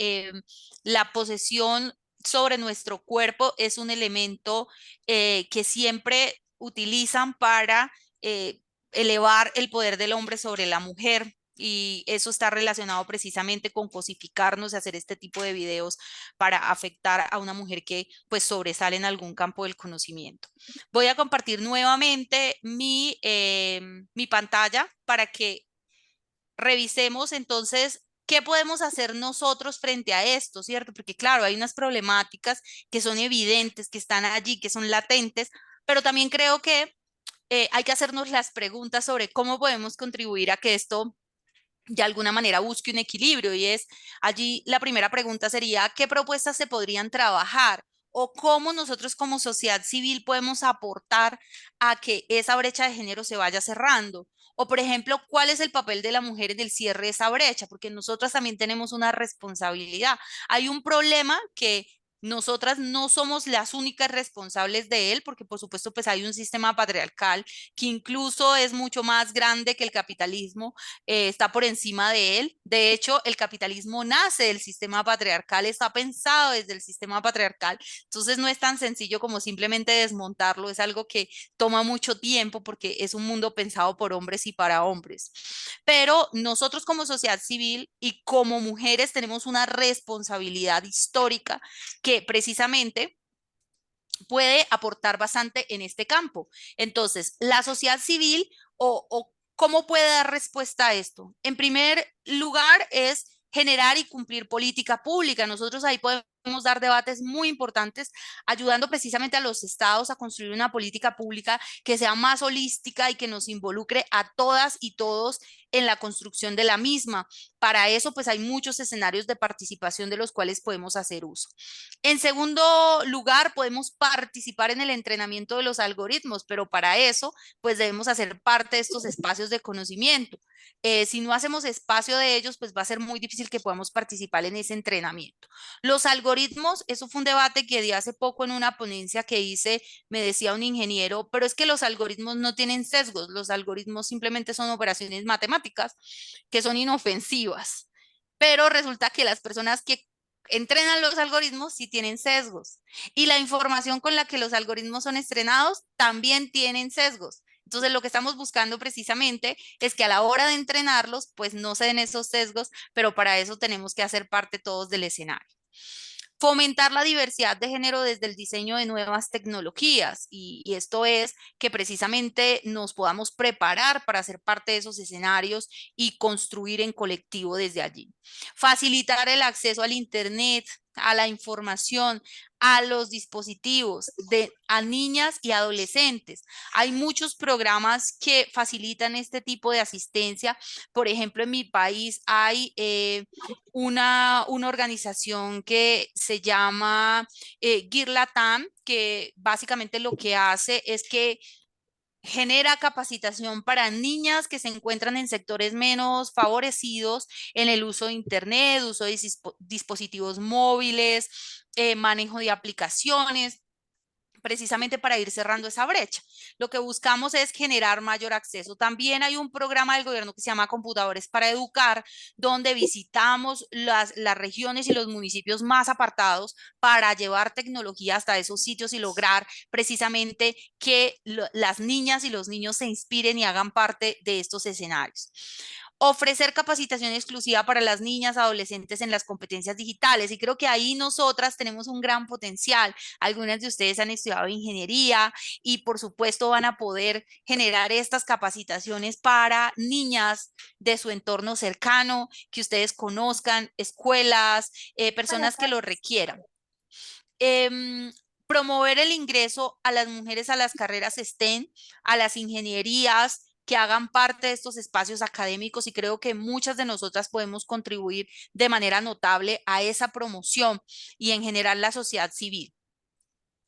B: la posesión sobre nuestro cuerpo es un elemento que siempre utilizan para eh, elevar el poder del hombre sobre la mujer. Y eso está relacionado precisamente con cosificarnos y hacer este tipo de videos para afectar a una mujer que pues sobresale en algún campo del conocimiento. Voy a compartir nuevamente mi pantalla para que revisemos entonces qué podemos hacer nosotros frente a esto, ¿cierto? Porque claro, hay unas problemáticas que son evidentes, que están allí, que son latentes, pero también creo que hay que hacernos las preguntas sobre cómo podemos contribuir a que esto de alguna manera busque un equilibrio y es allí la primera pregunta sería, ¿qué propuestas se podrían trabajar? O cómo nosotros como sociedad civil podemos aportar a que esa brecha de género se vaya cerrando. O, por ejemplo, ¿cuál es el papel de la mujer en el cierre de esa brecha? Porque nosotras también tenemos una responsabilidad. Hay un problema que nosotras no somos las únicas responsables de él, porque por supuesto pues hay un sistema patriarcal que incluso es mucho más grande que el capitalismo, está por encima de él. De hecho, el capitalismo nace del sistema patriarcal, está pensado desde el sistema patriarcal, entonces no es tan sencillo como simplemente desmontarlo, es algo que toma mucho tiempo porque es un mundo pensado por hombres y para hombres. Pero nosotros como sociedad civil y como mujeres tenemos una responsabilidad histórica que precisamente puede aportar bastante en este campo. Entonces, la sociedad civil o cómo puede dar respuesta a esto. En primer lugar, es generar y cumplir política pública. Nosotros ahí podemos dar debates muy importantes, ayudando precisamente a los estados a construir una política pública que sea más holística y que nos involucre a todas y todos en la construcción de la misma. Para eso, pues hay muchos escenarios de participación de los cuales podemos hacer uso. En segundo lugar, podemos participar en el entrenamiento de los algoritmos, pero para eso, pues debemos hacer parte de estos espacios de conocimiento. Si no hacemos espacio de ellos, pues va a ser muy difícil que podamos participar en ese entrenamiento. Los algoritmos, eso fue un debate que di hace poco en una ponencia que hice, me decía un ingeniero, pero es que los algoritmos no tienen sesgos, los algoritmos simplemente son operaciones matemáticas que son inofensivas. Pero resulta que las personas que entrenan los algoritmos sí tienen sesgos y la información con la que los algoritmos son entrenados también tienen sesgos. Entonces, lo que estamos buscando precisamente es que a la hora de entrenarlos, pues no se den esos sesgos, pero para eso tenemos que hacer parte todos del escenario. Fomentar la diversidad de género desde el diseño de nuevas tecnologías y esto es que precisamente nos podamos preparar para ser parte de esos escenarios y construir en colectivo desde allí. Facilitar el acceso al Internet, a la información, a los dispositivos, a niñas y adolescentes. Hay muchos programas que facilitan este tipo de asistencia. Por ejemplo, en mi país hay una organización que se llama Girlatam, que básicamente lo que hace es que genera capacitación para niñas que se encuentran en sectores menos favorecidos en el uso de Internet, uso de dispositivos móviles, manejo de aplicaciones, precisamente para ir cerrando esa brecha. Lo que buscamos es generar mayor acceso. También hay un programa del gobierno que se llama Computadores para Educar, donde visitamos las regiones y los municipios más apartados para llevar tecnología hasta esos sitios y lograr precisamente que las niñas y los niños se inspiren y hagan parte de estos escenarios. Ofrecer capacitación exclusiva para las niñas, adolescentes en las competencias digitales. Y creo que ahí nosotras tenemos un gran potencial. Algunas de ustedes han estudiado ingeniería y por supuesto van a poder generar estas capacitaciones para niñas de su entorno cercano, que ustedes conozcan, escuelas, personas que lo requieran. Promover el ingreso a las mujeres a las carreras STEM, a las ingenierías, que hagan parte de estos espacios académicos y creo que muchas de nosotras podemos contribuir de manera notable a esa promoción y en general la sociedad civil.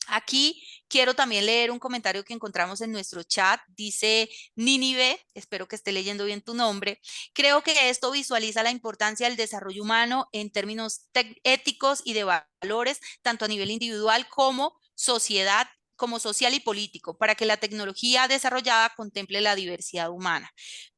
B: Aquí quiero también leer un comentario que encontramos en nuestro chat. Dice Nínive, espero que esté leyendo bien tu nombre. Creo que esto visualiza la importancia del desarrollo humano en términos éticos y de valores, tanto a nivel individual como sociedad, como social y político, para que la tecnología desarrollada contemple la diversidad humana.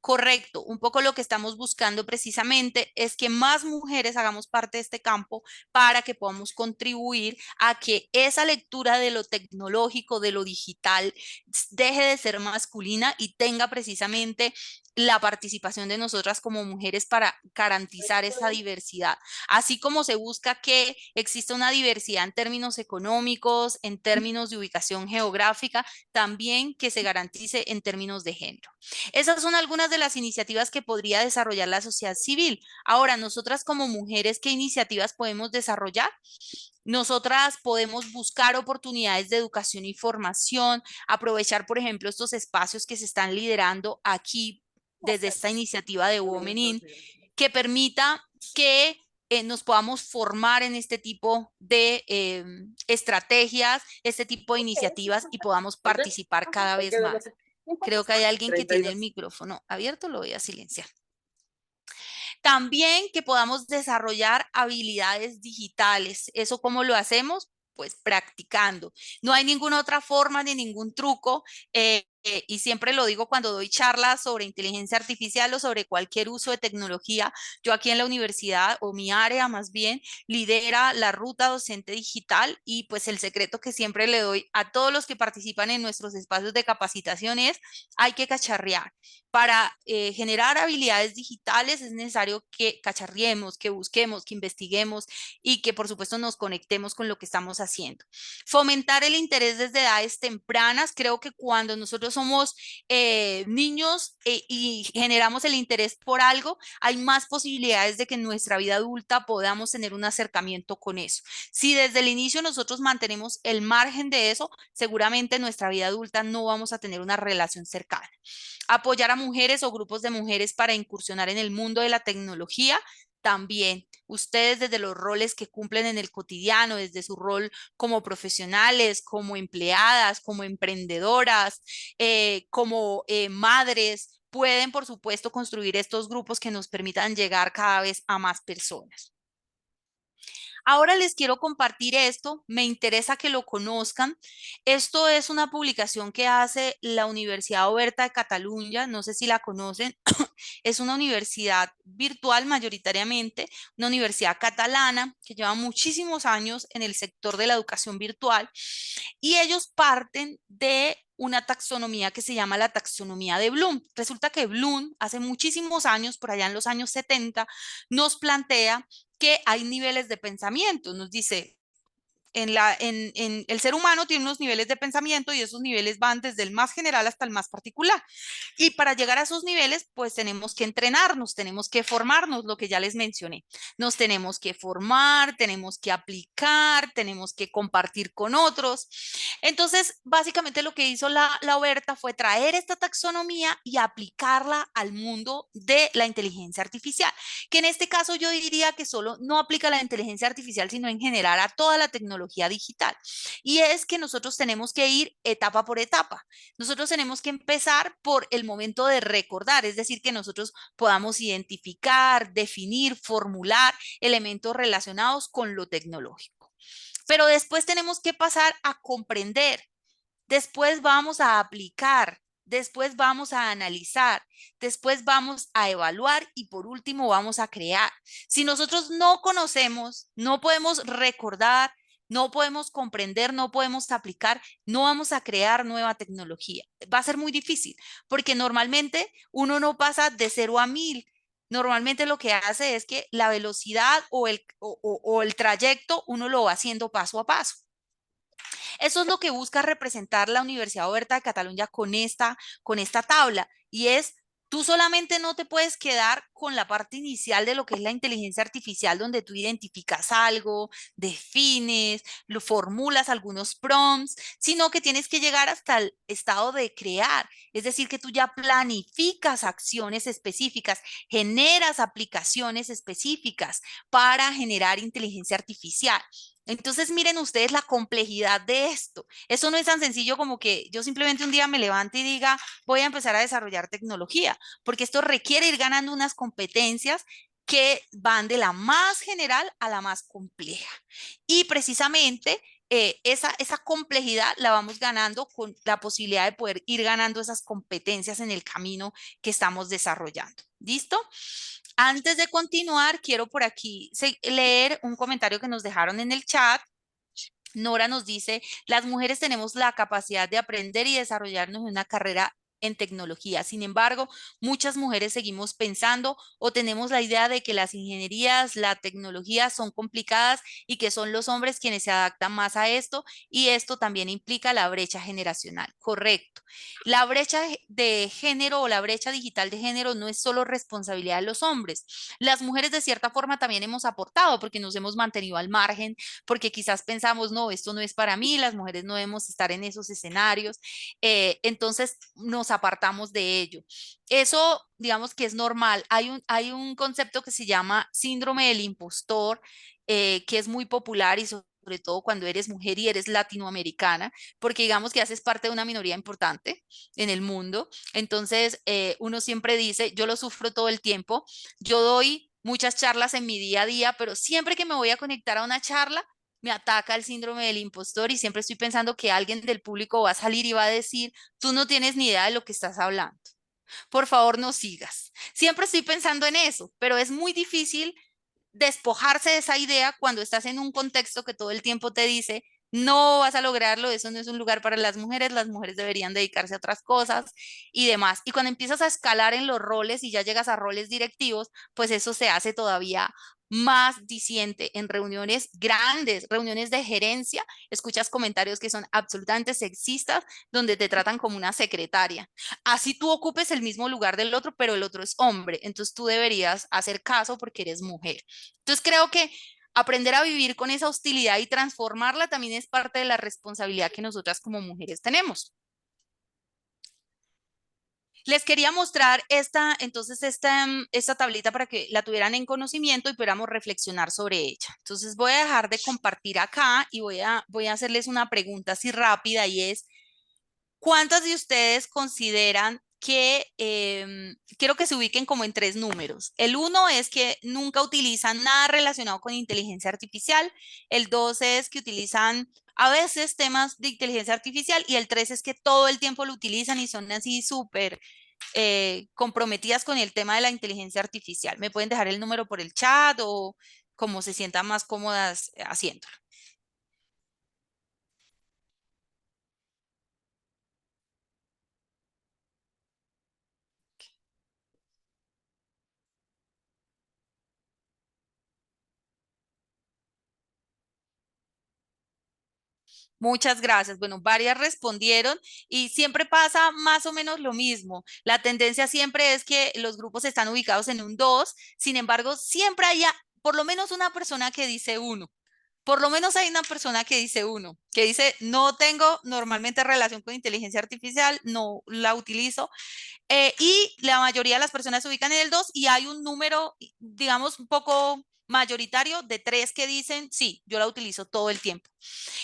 B: Correcto, un poco lo que estamos buscando precisamente es que más mujeres hagamos parte de este campo para que podamos contribuir a que esa lectura de lo tecnológico, de lo digital, deje de ser masculina y tenga precisamente la participación de nosotras como mujeres para garantizar esa diversidad. Así como se busca que exista una diversidad en términos económicos, en términos de ubicación geográfica, también que se garantice en términos de género. Esas son algunas de las iniciativas que podría desarrollar la sociedad civil. Ahora, nosotras como mujeres, ¿qué iniciativas podemos desarrollar? Nosotras podemos buscar oportunidades de educación y formación, aprovechar, por ejemplo, estos espacios que se están liderando aquí desde esta iniciativa de Women In, que permita que nos podamos formar en este tipo de estrategias, este tipo de iniciativas y podamos participar cada vez más. Creo que hay alguien que tiene el micrófono abierto, lo voy a silenciar. También que podamos desarrollar habilidades digitales. ¿Eso cómo lo hacemos? Pues practicando. No hay ninguna otra forma ni ningún truco. Y siempre lo digo cuando doy charlas sobre inteligencia artificial o sobre cualquier uso de tecnología. Yo aquí en la universidad, o mi área más bien, lidera la ruta docente digital, y pues el secreto que siempre le doy a todos los que participan en nuestros espacios de capacitación es: hay que cacharrear. Para generar habilidades digitales es necesario que cacharriemos, que busquemos, que investiguemos y que por supuesto nos conectemos con lo que estamos haciendo. Fomentar el interés desde edades tempranas. Creo que cuando nosotros somos niños y generamos el interés por algo, hay más posibilidades de que en nuestra vida adulta podamos tener un acercamiento con eso. Si desde el inicio nosotros mantenemos el margen de eso, seguramente en nuestra vida adulta no vamos a tener una relación cercana. Apoyar a mujeres o grupos de mujeres para incursionar en el mundo de la tecnología. También ustedes desde los roles que cumplen en el cotidiano, desde su rol como profesionales, como empleadas, como emprendedoras, como madres, pueden por supuesto construir estos grupos que nos permitan llegar cada vez a más personas. Ahora les quiero compartir esto, me interesa que lo conozcan. Esto es una publicación que hace la Universidad Oberta de Cataluña, no sé si la conocen, es una universidad virtual mayoritariamente, una universidad catalana que lleva muchísimos años en el sector de la educación virtual, y ellos parten de una taxonomía que se llama la taxonomía de Bloom. Resulta que Bloom hace muchísimos años, por allá en los años 70, nos plantea que hay niveles de pensamiento. Nos dice, en el ser humano tiene unos niveles de pensamiento y esos niveles van desde el más general hasta el más particular. Y para llegar a esos niveles, pues tenemos que entrenarnos, tenemos que formarnos, lo que ya les mencioné. Nos tenemos que formar, tenemos que aplicar, tenemos que compartir con otros. Entonces, básicamente lo que hizo la Oberta fue traer esta taxonomía y aplicarla al mundo de la inteligencia artificial, que en este caso yo diría que solo no aplica a la inteligencia artificial, sino en general a toda la tecnología digital. Y es que nosotros tenemos que ir etapa por etapa. Nosotros tenemos que empezar por el momento de recordar, es decir, que nosotros podamos identificar, definir, formular elementos relacionados con lo tecnológico. Pero después tenemos que pasar a comprender, después vamos a aplicar, después vamos a analizar, después vamos a evaluar y por último vamos a crear. Si nosotros no conocemos, no podemos recordar, no podemos comprender, no podemos aplicar, no vamos a crear nueva tecnología. Va a ser muy difícil porque normalmente uno no pasa de 0 a 1000. Normalmente lo que hace es que la velocidad o el trayecto uno lo va haciendo paso a paso. Eso es lo que busca representar la Universidad Oberta de Cataluña con esta tabla, y es: tú solamente no te puedes quedar con la parte inicial de lo que es la inteligencia artificial, donde tú identificas algo, defines, lo formulas algunos prompts, sino que tienes que llegar hasta el estado de crear, es decir, que tú ya planificas acciones específicas, generas aplicaciones específicas para generar inteligencia artificial. Entonces, miren ustedes la complejidad de esto. Eso no es tan sencillo como que yo simplemente un día me levante y diga, voy a empezar a desarrollar tecnología, porque esto requiere ir ganando unas competencias que van de la más general a la más compleja. Y precisamente esa complejidad la vamos ganando con la posibilidad de poder ir ganando esas competencias en el camino que estamos desarrollando. ¿Listo? Antes de continuar, quiero por aquí leer un comentario que nos dejaron en el chat. Nora nos dice, las mujeres tenemos la capacidad de aprender y desarrollarnos en una carrera en tecnología. Sin embargo, muchas mujeres seguimos pensando o tenemos la idea de que las ingenierías, la tecnología son complicadas y que son los hombres quienes se adaptan más a esto, y esto también implica la brecha generacional. Correcto. La brecha de género o la brecha digital de género no es solo responsabilidad de los hombres. Las mujeres de cierta forma también hemos aportado porque nos hemos mantenido al margen, porque quizás pensamos, no, esto no es para mí, las mujeres no debemos estar en esos escenarios, entonces nos apartamos de ello. Eso, digamos que es normal. Hay un concepto que se llama síndrome del impostor, que es muy popular y sobre todo cuando eres mujer y eres latinoamericana, porque digamos que haces parte de una minoría importante en el mundo. Entonces, uno siempre dice, yo lo sufro todo el tiempo, yo doy muchas charlas en mi día a día, pero siempre que me voy a conectar a una charla, me ataca el síndrome del impostor y siempre estoy pensando que alguien del público va a salir y va a decir, tú no tienes ni idea de lo que estás hablando. Por favor, no sigas. Siempre estoy pensando en eso, pero es muy difícil despojarse de esa idea cuando estás en un contexto que todo el tiempo te dice, no vas a lograrlo, eso no es un lugar para las mujeres deberían dedicarse a otras cosas y demás. Y cuando empiezas a escalar en los roles y ya llegas a roles directivos, pues eso se hace todavía más diciente en reuniones grandes, reuniones de gerencia, escuchas comentarios que son absolutamente sexistas, donde te tratan como una secretaria. Así tú ocupes el mismo lugar del otro, pero el otro es hombre, entonces tú deberías hacer caso porque eres mujer. Entonces creo que aprender a vivir con esa hostilidad y transformarla también es parte de la responsabilidad que nosotras como mujeres tenemos. Les quería mostrar esta tablita para que la tuvieran en conocimiento y pudiéramos reflexionar sobre ella. Entonces voy a dejar de compartir acá y voy a hacerles una pregunta así rápida, y es, ¿cuántas de ustedes consideran que, quiero que se ubiquen como en tres números? El uno es que nunca utilizan nada relacionado con inteligencia artificial, el dos es que utilizan a veces temas de inteligencia artificial, y el tres es que todo el tiempo lo utilizan y son así súper comprometidas con el tema de la inteligencia artificial. Me pueden dejar el número por el chat o como se sientan más cómodas haciéndolo. Muchas gracias. Bueno, varias respondieron y siempre pasa más o menos lo mismo. La tendencia siempre es que los grupos están ubicados en un 2. Sin embargo, siempre hay por lo menos una persona que dice 1. Por lo menos hay una persona que dice 1, que dice, no tengo normalmente relación con inteligencia artificial, no la utilizo. Y la mayoría de las personas se ubican en el 2, y hay un número, digamos, un poco mayoritario de 3 que dicen, sí, yo la utilizo todo el tiempo.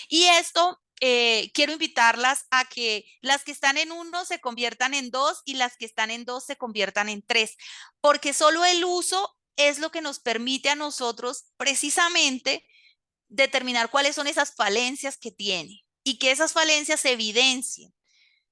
B: Y esto, quiero invitarlas a que las que están en 1 se conviertan en 2 y las que están en 2 se conviertan en 3, porque solo el uso es lo que nos permite a nosotros precisamente determinar cuáles son esas falencias que tiene y que esas falencias se evidencien,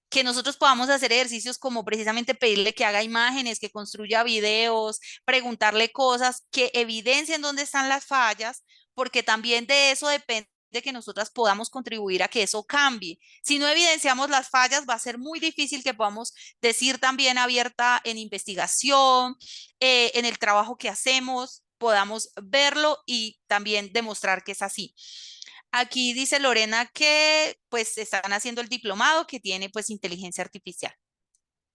B: que nosotros podamos hacer ejercicios como precisamente pedirle que haga imágenes, que construya videos, preguntarle cosas que evidencien dónde están las fallas, porque también de eso depende de que nosotras podamos contribuir a que eso cambie. Si no evidenciamos las fallas, va a ser muy difícil que podamos decir también abierta en investigación, en el trabajo que hacemos, podamos verlo y también demostrar que es así. Aquí dice Lorena que pues están haciendo el diplomado que tiene pues inteligencia artificial.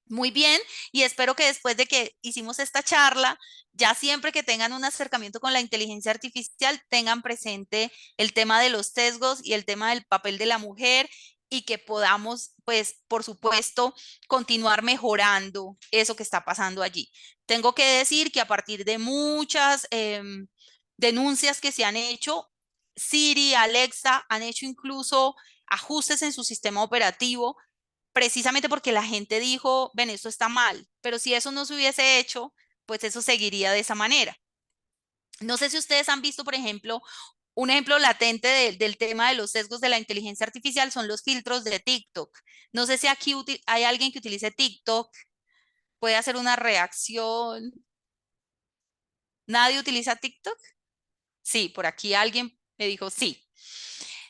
B: Muy bien, y espero que después de que hicimos esta charla, ya siempre que tengan un acercamiento con la inteligencia artificial, tengan presente el tema de los sesgos y el tema del papel de la mujer, y que podamos, pues, por supuesto, continuar mejorando eso que está pasando allí. Tengo que decir que a partir de muchas denuncias que se han hecho, Siri, Alexa han hecho incluso ajustes en su sistema operativo, precisamente porque la gente dijo, ven, esto está mal, pero si eso no se hubiese hecho, pues eso seguiría de esa manera. No sé si ustedes han visto, por ejemplo, Un ejemplo latente del tema de los sesgos de la inteligencia artificial son los filtros de TikTok. No sé si aquí hay alguien que utilice TikTok, puede hacer una reacción. ¿Nadie utiliza TikTok? Sí, por aquí alguien me dijo sí.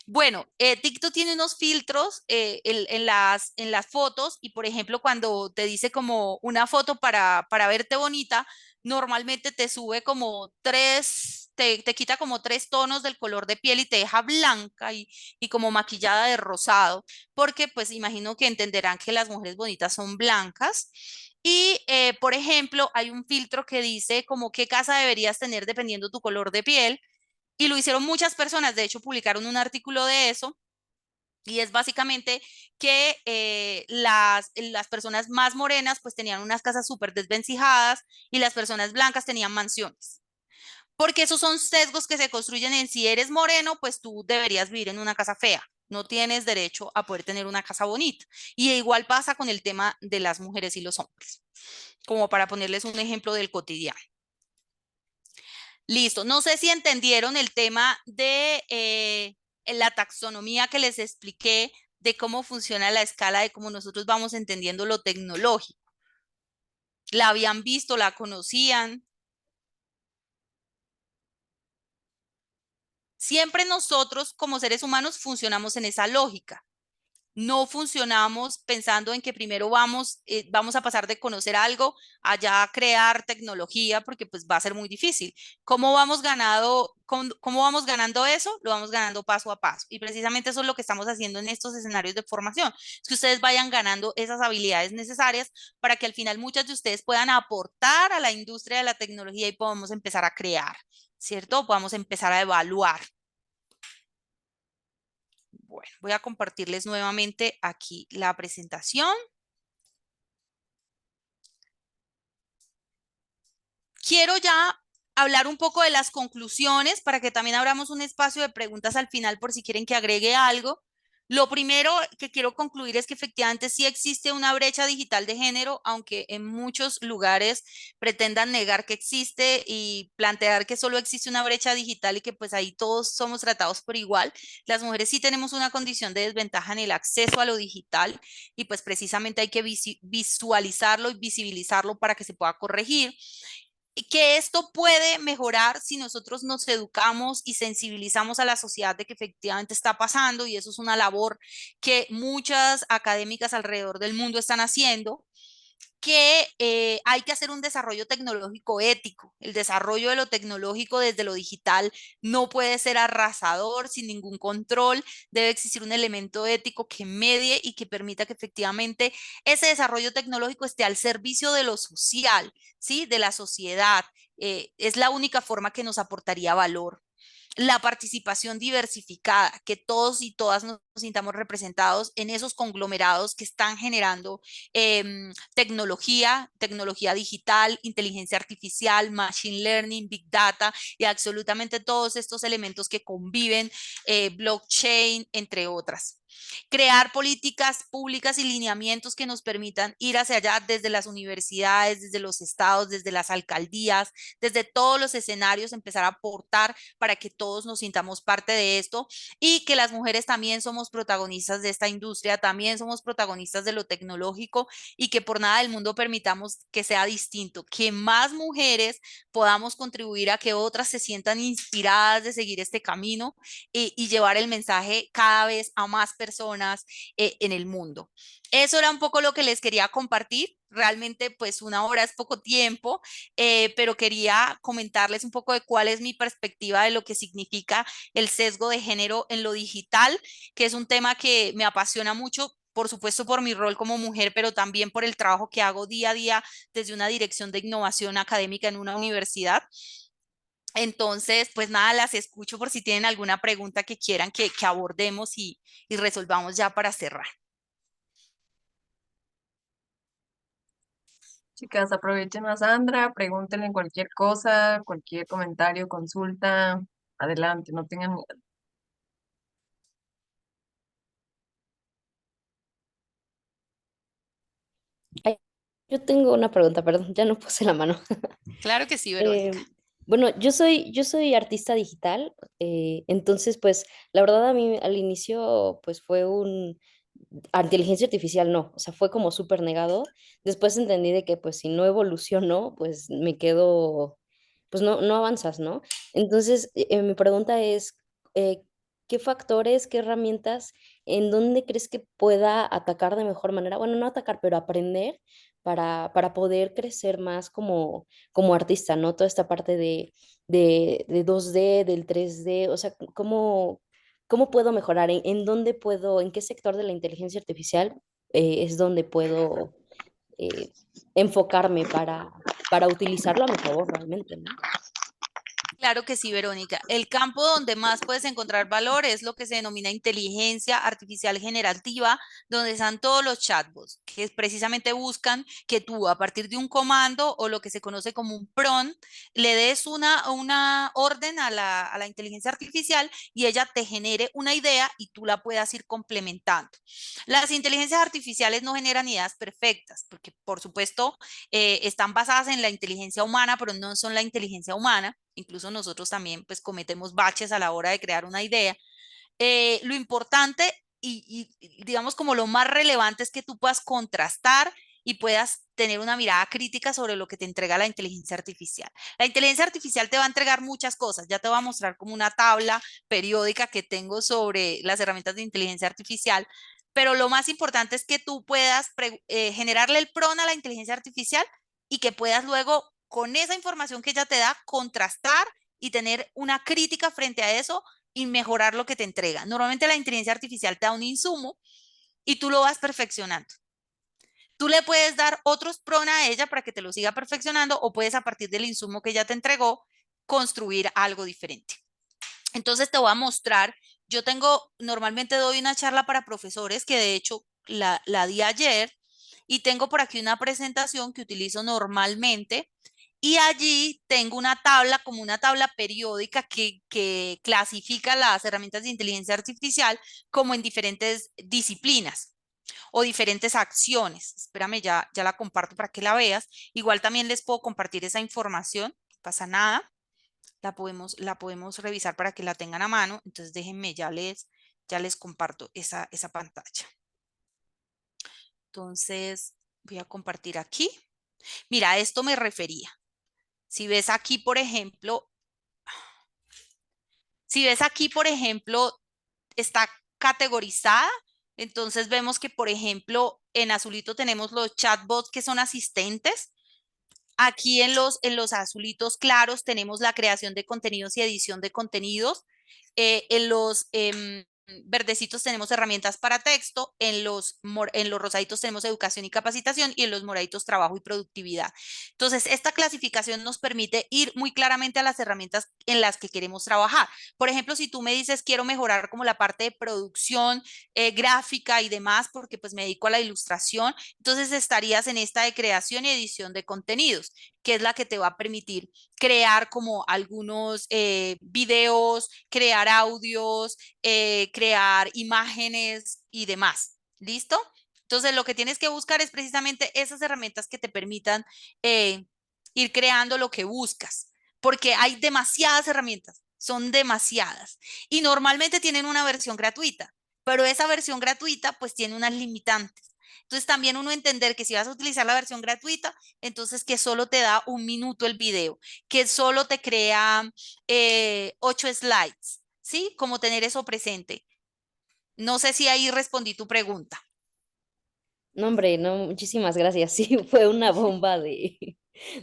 B: Bueno, TikTok tiene unos filtros en las fotos y, por ejemplo, cuando te dice como una foto para verte bonita, normalmente te sube como te quita como 3 tonos del color de piel y te deja blanca y como maquillada de rosado, porque pues imagino que entenderán que las mujeres bonitas son blancas. Y, por ejemplo, hay un filtro que dice como qué casa deberías tener dependiendo tu color de piel y lo hicieron muchas personas, de hecho publicaron un artículo de eso y es básicamente que las personas más morenas pues tenían unas casas súper desvencijadas y las personas blancas tenían mansiones. Porque esos son sesgos que se construyen en si eres moreno, pues tú deberías vivir en una casa fea. No tienes derecho a poder tener una casa bonita. Y igual pasa con el tema de las mujeres y los hombres, como para ponerles un ejemplo del cotidiano. Listo. No sé si entendieron el tema de la taxonomía que les expliqué de cómo funciona la escala, de cómo nosotros vamos entendiendo lo tecnológico. ¿La habían visto? ¿La conocían? Siempre nosotros como seres humanos funcionamos en esa lógica. No funcionamos pensando en que primero vamos a pasar de conocer algo a ya crear tecnología, porque pues va a ser muy difícil. ¿Cómo vamos ganando eso? Lo vamos ganando paso a paso. Y precisamente eso es lo que estamos haciendo en estos escenarios de formación, es que ustedes vayan ganando esas habilidades necesarias para que al final muchas de ustedes puedan aportar a la industria de la tecnología y podamos empezar a crear, ¿cierto? Podamos empezar a evaluar. Bueno, voy a compartirles nuevamente aquí la presentación. Quiero ya hablar un poco de las conclusiones para que también abramos un espacio de preguntas al final por si quieren que agregue algo. Lo primero que quiero concluir es que efectivamente sí existe una brecha digital de género, aunque en muchos lugares pretendan negar que existe y plantear que solo existe una brecha digital y que pues ahí todos somos tratados por igual. Las mujeres sí tenemos una condición de desventaja en el acceso a lo digital y pues precisamente hay que visualizarlo y visibilizarlo para que se pueda corregir que esto puede mejorar si nosotros nos educamos y sensibilizamos a la sociedad de que efectivamente está pasando y eso es una labor que muchas académicas alrededor del mundo están haciendo que hay que hacer un desarrollo tecnológico ético. El desarrollo de lo tecnológico desde lo digital no puede ser arrasador, sin ningún control. Debe existir un elemento ético que medie y que permita que efectivamente ese desarrollo tecnológico esté al servicio de lo social, ¿sí? De la sociedad. Es la única forma que nos aportaría valor. La participación diversificada, que todos y todas nos sintamos representados en esos conglomerados que están generando tecnología digital, inteligencia artificial, machine learning, big data y absolutamente todos estos elementos que conviven, blockchain, entre otras. Crear políticas públicas y lineamientos que nos permitan ir hacia allá desde las universidades, desde los estados, desde las alcaldías, desde todos los escenarios, empezar a aportar para que todos nos sintamos parte de esto y que las mujeres también somos protagonistas de esta industria, también somos protagonistas de lo tecnológico y que por nada del mundo permitamos que sea distinto, que más mujeres podamos contribuir a que otras se sientan inspiradas de seguir este camino y llevar el mensaje cada vez a más personas en el mundo. Eso era un poco lo que les quería compartir. Realmente, pues 1 hora es poco tiempo, pero quería comentarles un poco de cuál es mi perspectiva de lo que significa el sesgo de género en lo digital, que es un tema que me apasiona mucho. Por supuesto, por mi rol como mujer, pero también por el trabajo que hago día a día desde una dirección de innovación académica en una universidad. Entonces, pues nada, las escucho por si tienen alguna pregunta que quieran que abordemos y resolvamos ya para cerrar.
A: Chicas, aprovechen a Sandra, pregúntenle cualquier cosa, cualquier comentario, consulta. Adelante, no tengan miedo.
F: Ay, yo tengo una pregunta, perdón, ya no puse la mano.
B: Claro que sí,
F: Eh,
B: Verónica.
F: Bueno, yo soy artista digital, entonces pues la verdad a mí al inicio pues fue a inteligencia artificial no, o sea, fue como súper negado. Después entendí de que pues si no evoluciono, pues me quedo, pues no avanzas, ¿no? Entonces mi pregunta es, eh, ¿qué factores, qué herramientas, en dónde crees que pueda atacar de mejor manera? Bueno, no atacar, pero aprender para poder crecer más como artista, ¿no? Toda esta parte de 2D, del 3D, o sea, ¿cómo puedo mejorar? ¿En dónde puedo, en qué sector de la inteligencia artificial es donde puedo eh, enfocarme para utilizarlo a mi favor realmente, ¿no?
B: Claro que sí, Verónica. El campo donde más puedes encontrar valor es lo que se denomina inteligencia artificial generativa, donde están todos los chatbots, que precisamente buscan que tú a partir de un comando o lo que se conoce como un prompt, le des una orden a la inteligencia artificial y ella te genere una idea y tú la puedas ir complementando. Las inteligencias artificiales no generan ideas perfectas, porque por supuesto están basadas en la inteligencia humana, pero no son la inteligencia humana. Incluso nosotros también pues cometemos baches a la hora de crear una idea. Lo importante y digamos como lo más relevante es que tú puedas contrastar y puedas tener una mirada crítica sobre lo que te entrega la inteligencia artificial. La inteligencia artificial te va a entregar muchas cosas. Ya te voy a mostrar como una tabla periódica que tengo sobre las herramientas de inteligencia artificial, pero lo más importante es que tú puedas generarle el PRON a la inteligencia artificial y que puedas luego, con esa información que ella te da, contrastar y tener una crítica frente a eso y mejorar lo que te entrega. Normalmente la inteligencia artificial te da un insumo y tú lo vas perfeccionando. Tú le puedes dar otros PRON a ella para que te lo siga perfeccionando o puedes a partir del insumo que ella te entregó construir algo diferente. Entonces te voy a mostrar, normalmente doy una charla para profesores que de hecho la di ayer y tengo por aquí una presentación que utilizo normalmente y allí tengo una tabla como una tabla periódica que clasifica las herramientas de inteligencia artificial como en diferentes disciplinas o diferentes acciones. Espérame, ya la comparto para que la veas. Igual también les puedo compartir esa información, no pasa nada. La podemos revisar para que la tengan a mano. Entonces déjenme, ya les comparto esa pantalla. Entonces voy a compartir aquí. Mira, a esto me refería. Si ves aquí, por ejemplo, está categorizada. Entonces vemos que, por ejemplo, en azulito tenemos los chatbots que son asistentes. Aquí en los azulitos claros tenemos la creación de contenidos y edición de contenidos. En los verdecitos tenemos herramientas para texto, en los rosaditos tenemos educación y capacitación y en los moraditos trabajo y productividad. Entonces, esta clasificación nos permite ir muy claramente a las herramientas en las que queremos trabajar. Por ejemplo, si tú me dices quiero mejorar como la parte de producción gráfica y demás, porque pues me dedico a la ilustración, entonces estarías en esta de creación y edición de contenidos, que es la que te va a permitir crear como algunos videos, crear audios, crear imágenes y demás. ¿Listo? Entonces, lo que tienes que buscar es precisamente esas herramientas que te permitan ir creando lo que buscas, porque hay demasiadas herramientas, son demasiadas, y normalmente tienen una versión gratuita, pero esa versión gratuita pues tiene unas limitantes. Entonces, también uno entender que si vas a utilizar la versión gratuita, entonces que solo te da 1 minuto el video, que solo te crea 8 slides, ¿sí? Como tener eso presente. No sé si ahí respondí tu pregunta.
F: No, hombre, no, muchísimas gracias. Sí, fue una bomba de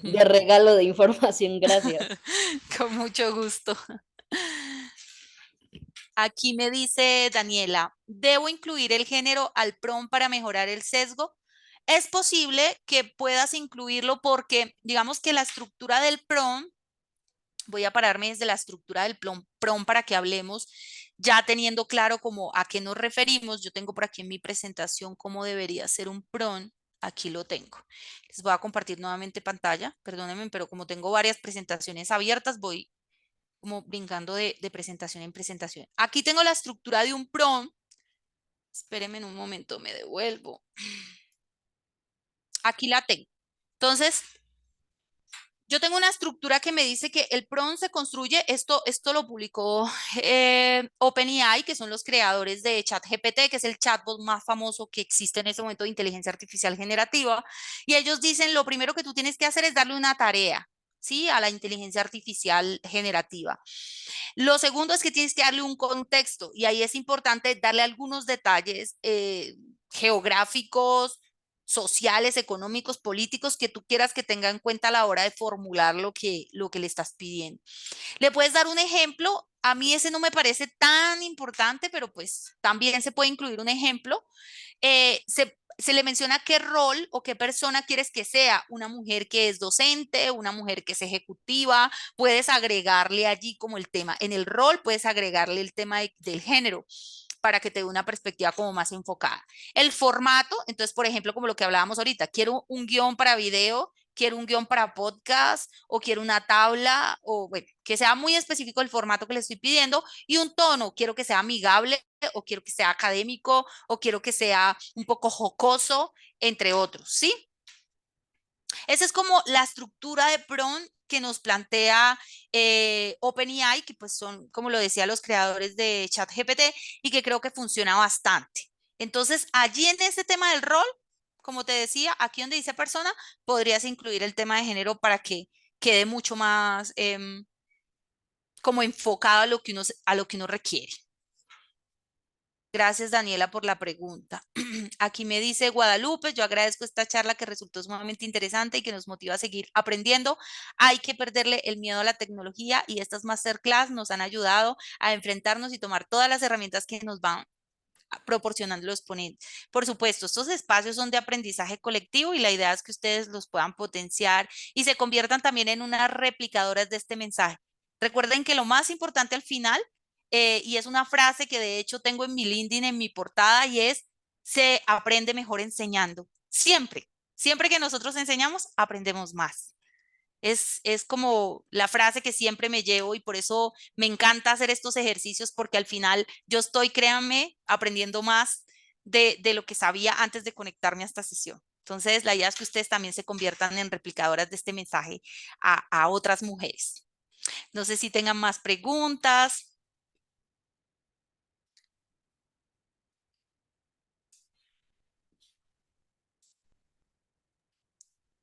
F: regalo de información, gracias.
B: Con mucho gusto. Aquí me dice Daniela, ¿debo incluir el género al prompt para mejorar el sesgo? Es posible que puedas incluirlo porque digamos que la estructura del prompt, voy a pararme desde la estructura del prompt para que hablemos ya teniendo claro como a qué nos referimos. Yo tengo por aquí en mi presentación cómo debería ser un prompt. Aquí lo tengo. Les voy a compartir nuevamente pantalla. Perdónenme, pero como tengo varias presentaciones abiertas, voy como brincando de presentación en presentación. Aquí tengo la estructura de un prompt. Espérenme en un momento, me devuelvo. Aquí la tengo. Entonces, Yo tengo una estructura que me dice que el prompt se construye, esto lo publicó OpenAI, que son los creadores de ChatGPT, que es el chatbot más famoso que existe en este momento de inteligencia artificial generativa. Y ellos dicen, lo primero que tú tienes que hacer es darle una tarea, ¿sí? A la inteligencia artificial generativa. Lo segundo es que tienes que darle un contexto y ahí es importante darle algunos detalles geográficos, sociales, económicos, políticos que tú quieras que tenga en cuenta a la hora de formular lo que le estás pidiendo. Le puedes dar un ejemplo. A mí ese no me parece tan importante, pero pues también se puede incluir un ejemplo. Se le menciona qué rol o qué persona quieres que sea, una mujer que es docente, una mujer que es ejecutiva, puedes agregarle allí como el tema, en el rol puedes agregarle el tema del género para que te dé una perspectiva como más enfocada. El formato, entonces, por ejemplo, como lo que hablábamos ahorita, quiero un guión para video, quiero un guión para podcast o quiero una tabla o bueno, que sea muy específico el formato que le estoy pidiendo y un tono, quiero que sea amigable o quiero que sea académico o quiero que sea un poco jocoso, entre otros, ¿sí? Esa es como la estructura de prompt que nos plantea OpenAI, que pues son, como lo decía, los creadores de ChatGPT y que creo que funciona bastante. Entonces, allí en este tema del rol, como te decía, aquí donde dice persona, podrías incluir el tema de género para que quede mucho más como enfocado a lo que uno requiere. Gracias, Daniela, por la pregunta. Aquí me dice Guadalupe, yo agradezco esta charla que resultó sumamente interesante y que nos motiva a seguir aprendiendo. Hay que perderle el miedo a la tecnología y estas masterclass nos han ayudado a enfrentarnos y tomar todas las herramientas que nos van proporcionando los ponentes. Por supuesto, estos espacios son de aprendizaje colectivo y la idea es que ustedes los puedan potenciar y se conviertan también en unas replicadoras de este mensaje. Recuerden que lo más importante al final, y es una frase que de hecho tengo en mi LinkedIn, en mi portada, y es, se aprende mejor enseñando. Siempre, siempre que nosotros enseñamos, aprendemos más. Es como la frase que siempre me llevo y por eso me encanta hacer estos ejercicios porque al final yo estoy, créanme, aprendiendo más de lo que sabía antes de conectarme a esta sesión. Entonces, la idea es que ustedes también se conviertan en replicadoras de este mensaje a otras mujeres. No sé si tengan más preguntas.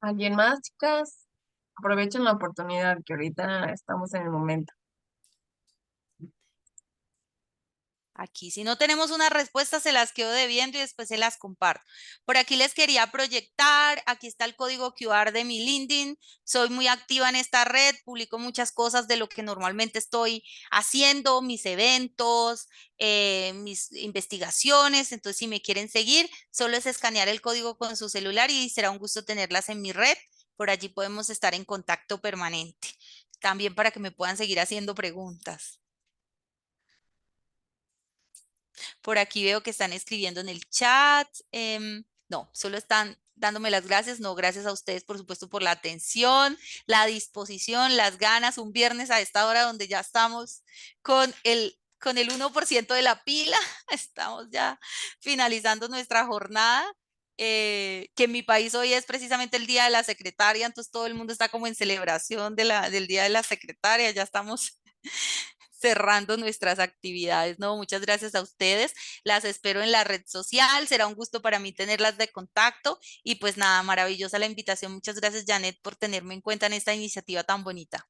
A: ¿Alguien más, chicas? Aprovechen la oportunidad que ahorita estamos en el momento.
B: Aquí, si no tenemos una respuesta, se las quedo debiendo y después se las comparto. Por aquí les quería proyectar, aquí está el código QR de mi LinkedIn. Soy muy activa en esta red, publico muchas cosas de lo que normalmente estoy haciendo, mis eventos, mis investigaciones. Entonces, si me quieren seguir, solo es escanear el código con su celular y será un gusto tenerlas en mi red. Por allí podemos estar en contacto permanente. También para que me puedan seguir haciendo preguntas. Por aquí veo que están escribiendo en el chat. No, solo están dándome las gracias. No, gracias a ustedes, por supuesto, por la atención, la disposición, las ganas. Un viernes a esta hora donde ya estamos con el 1% de la pila. Estamos ya finalizando nuestra jornada. Que en mi país hoy es precisamente el Día de la Secretaria, entonces todo el mundo está como en celebración del Día de la Secretaria. Ya estamos cerrando nuestras actividades. No, muchas gracias a ustedes. Las espero en la red social. Será un gusto para mí tenerlas de contacto. Y pues nada, maravillosa la invitación. Muchas gracias, Janet, por tenerme en cuenta en esta iniciativa tan bonita.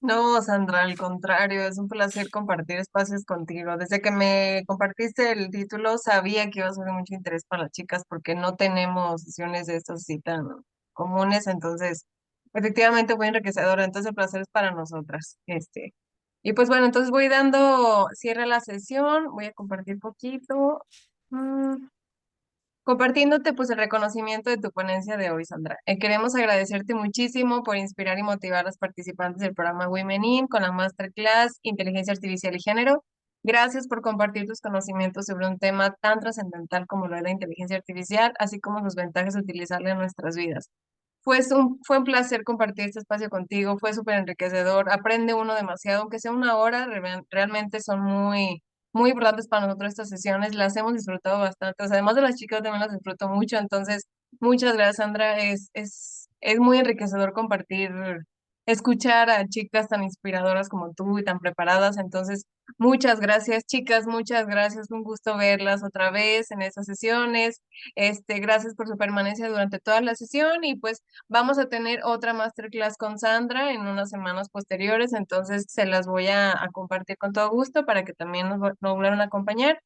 A: No, Sandra, al contrario, es un placer compartir espacios contigo. Desde que me compartiste el título, sabía que iba a ser de mucho interés para las chicas porque no tenemos sesiones de estos así tan comunes, entonces, efectivamente muy enriquecedora. Entonces, el placer es para nosotras. Y pues bueno, entonces voy dando cierre a la sesión, voy a compartir poquito. Mm, Compartiéndote pues el reconocimiento de tu ponencia de hoy, Sandra. Queremos agradecerte muchísimo por inspirar y motivar a los participantes del programa Women In con la Masterclass Inteligencia Artificial y Género. Gracias por compartir tus conocimientos sobre un tema tan trascendental como lo de la inteligencia artificial, así como los ventajas de utilizarla en nuestras vidas. Fue un placer compartir este espacio contigo, fue súper enriquecedor, aprende uno demasiado, aunque sea una hora, realmente son muy importantes para nosotros estas sesiones, las hemos disfrutado bastante, o sea, además de las chicas también las disfruto mucho, entonces Muchas gracias, Sandra. Es muy enriquecedor compartir, escuchar a chicas tan inspiradoras como tú y tan preparadas. Entonces, muchas gracias, chicas, muchas gracias. Un gusto verlas otra vez en esas sesiones. Gracias por su permanencia durante toda la sesión y pues vamos a tener otra masterclass con Sandra en unas semanas posteriores. Entonces, se las voy a compartir con todo gusto para que también nos vuelvan a acompañar.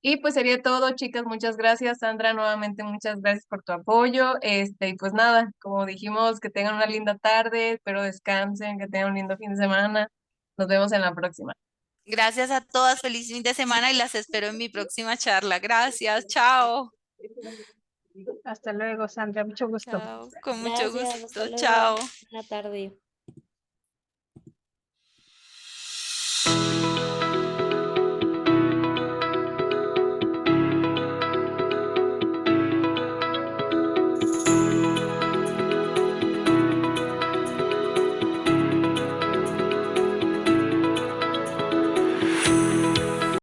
A: Y pues sería todo, chicas. Muchas gracias, Sandra. Nuevamente, muchas gracias por tu apoyo. Y pues nada, como dijimos, que tengan una linda tarde, espero descansen, que tengan un lindo fin de semana. Nos vemos en la próxima.
B: Gracias a todas, feliz fin de semana y las espero en mi próxima charla. Gracias, chao.
E: Hasta luego, Sandra, mucho gusto.
B: Chao, con mucho
F: Gracias, hasta
B: gusto,
F: luego.
B: chao.
F: Buena tarde.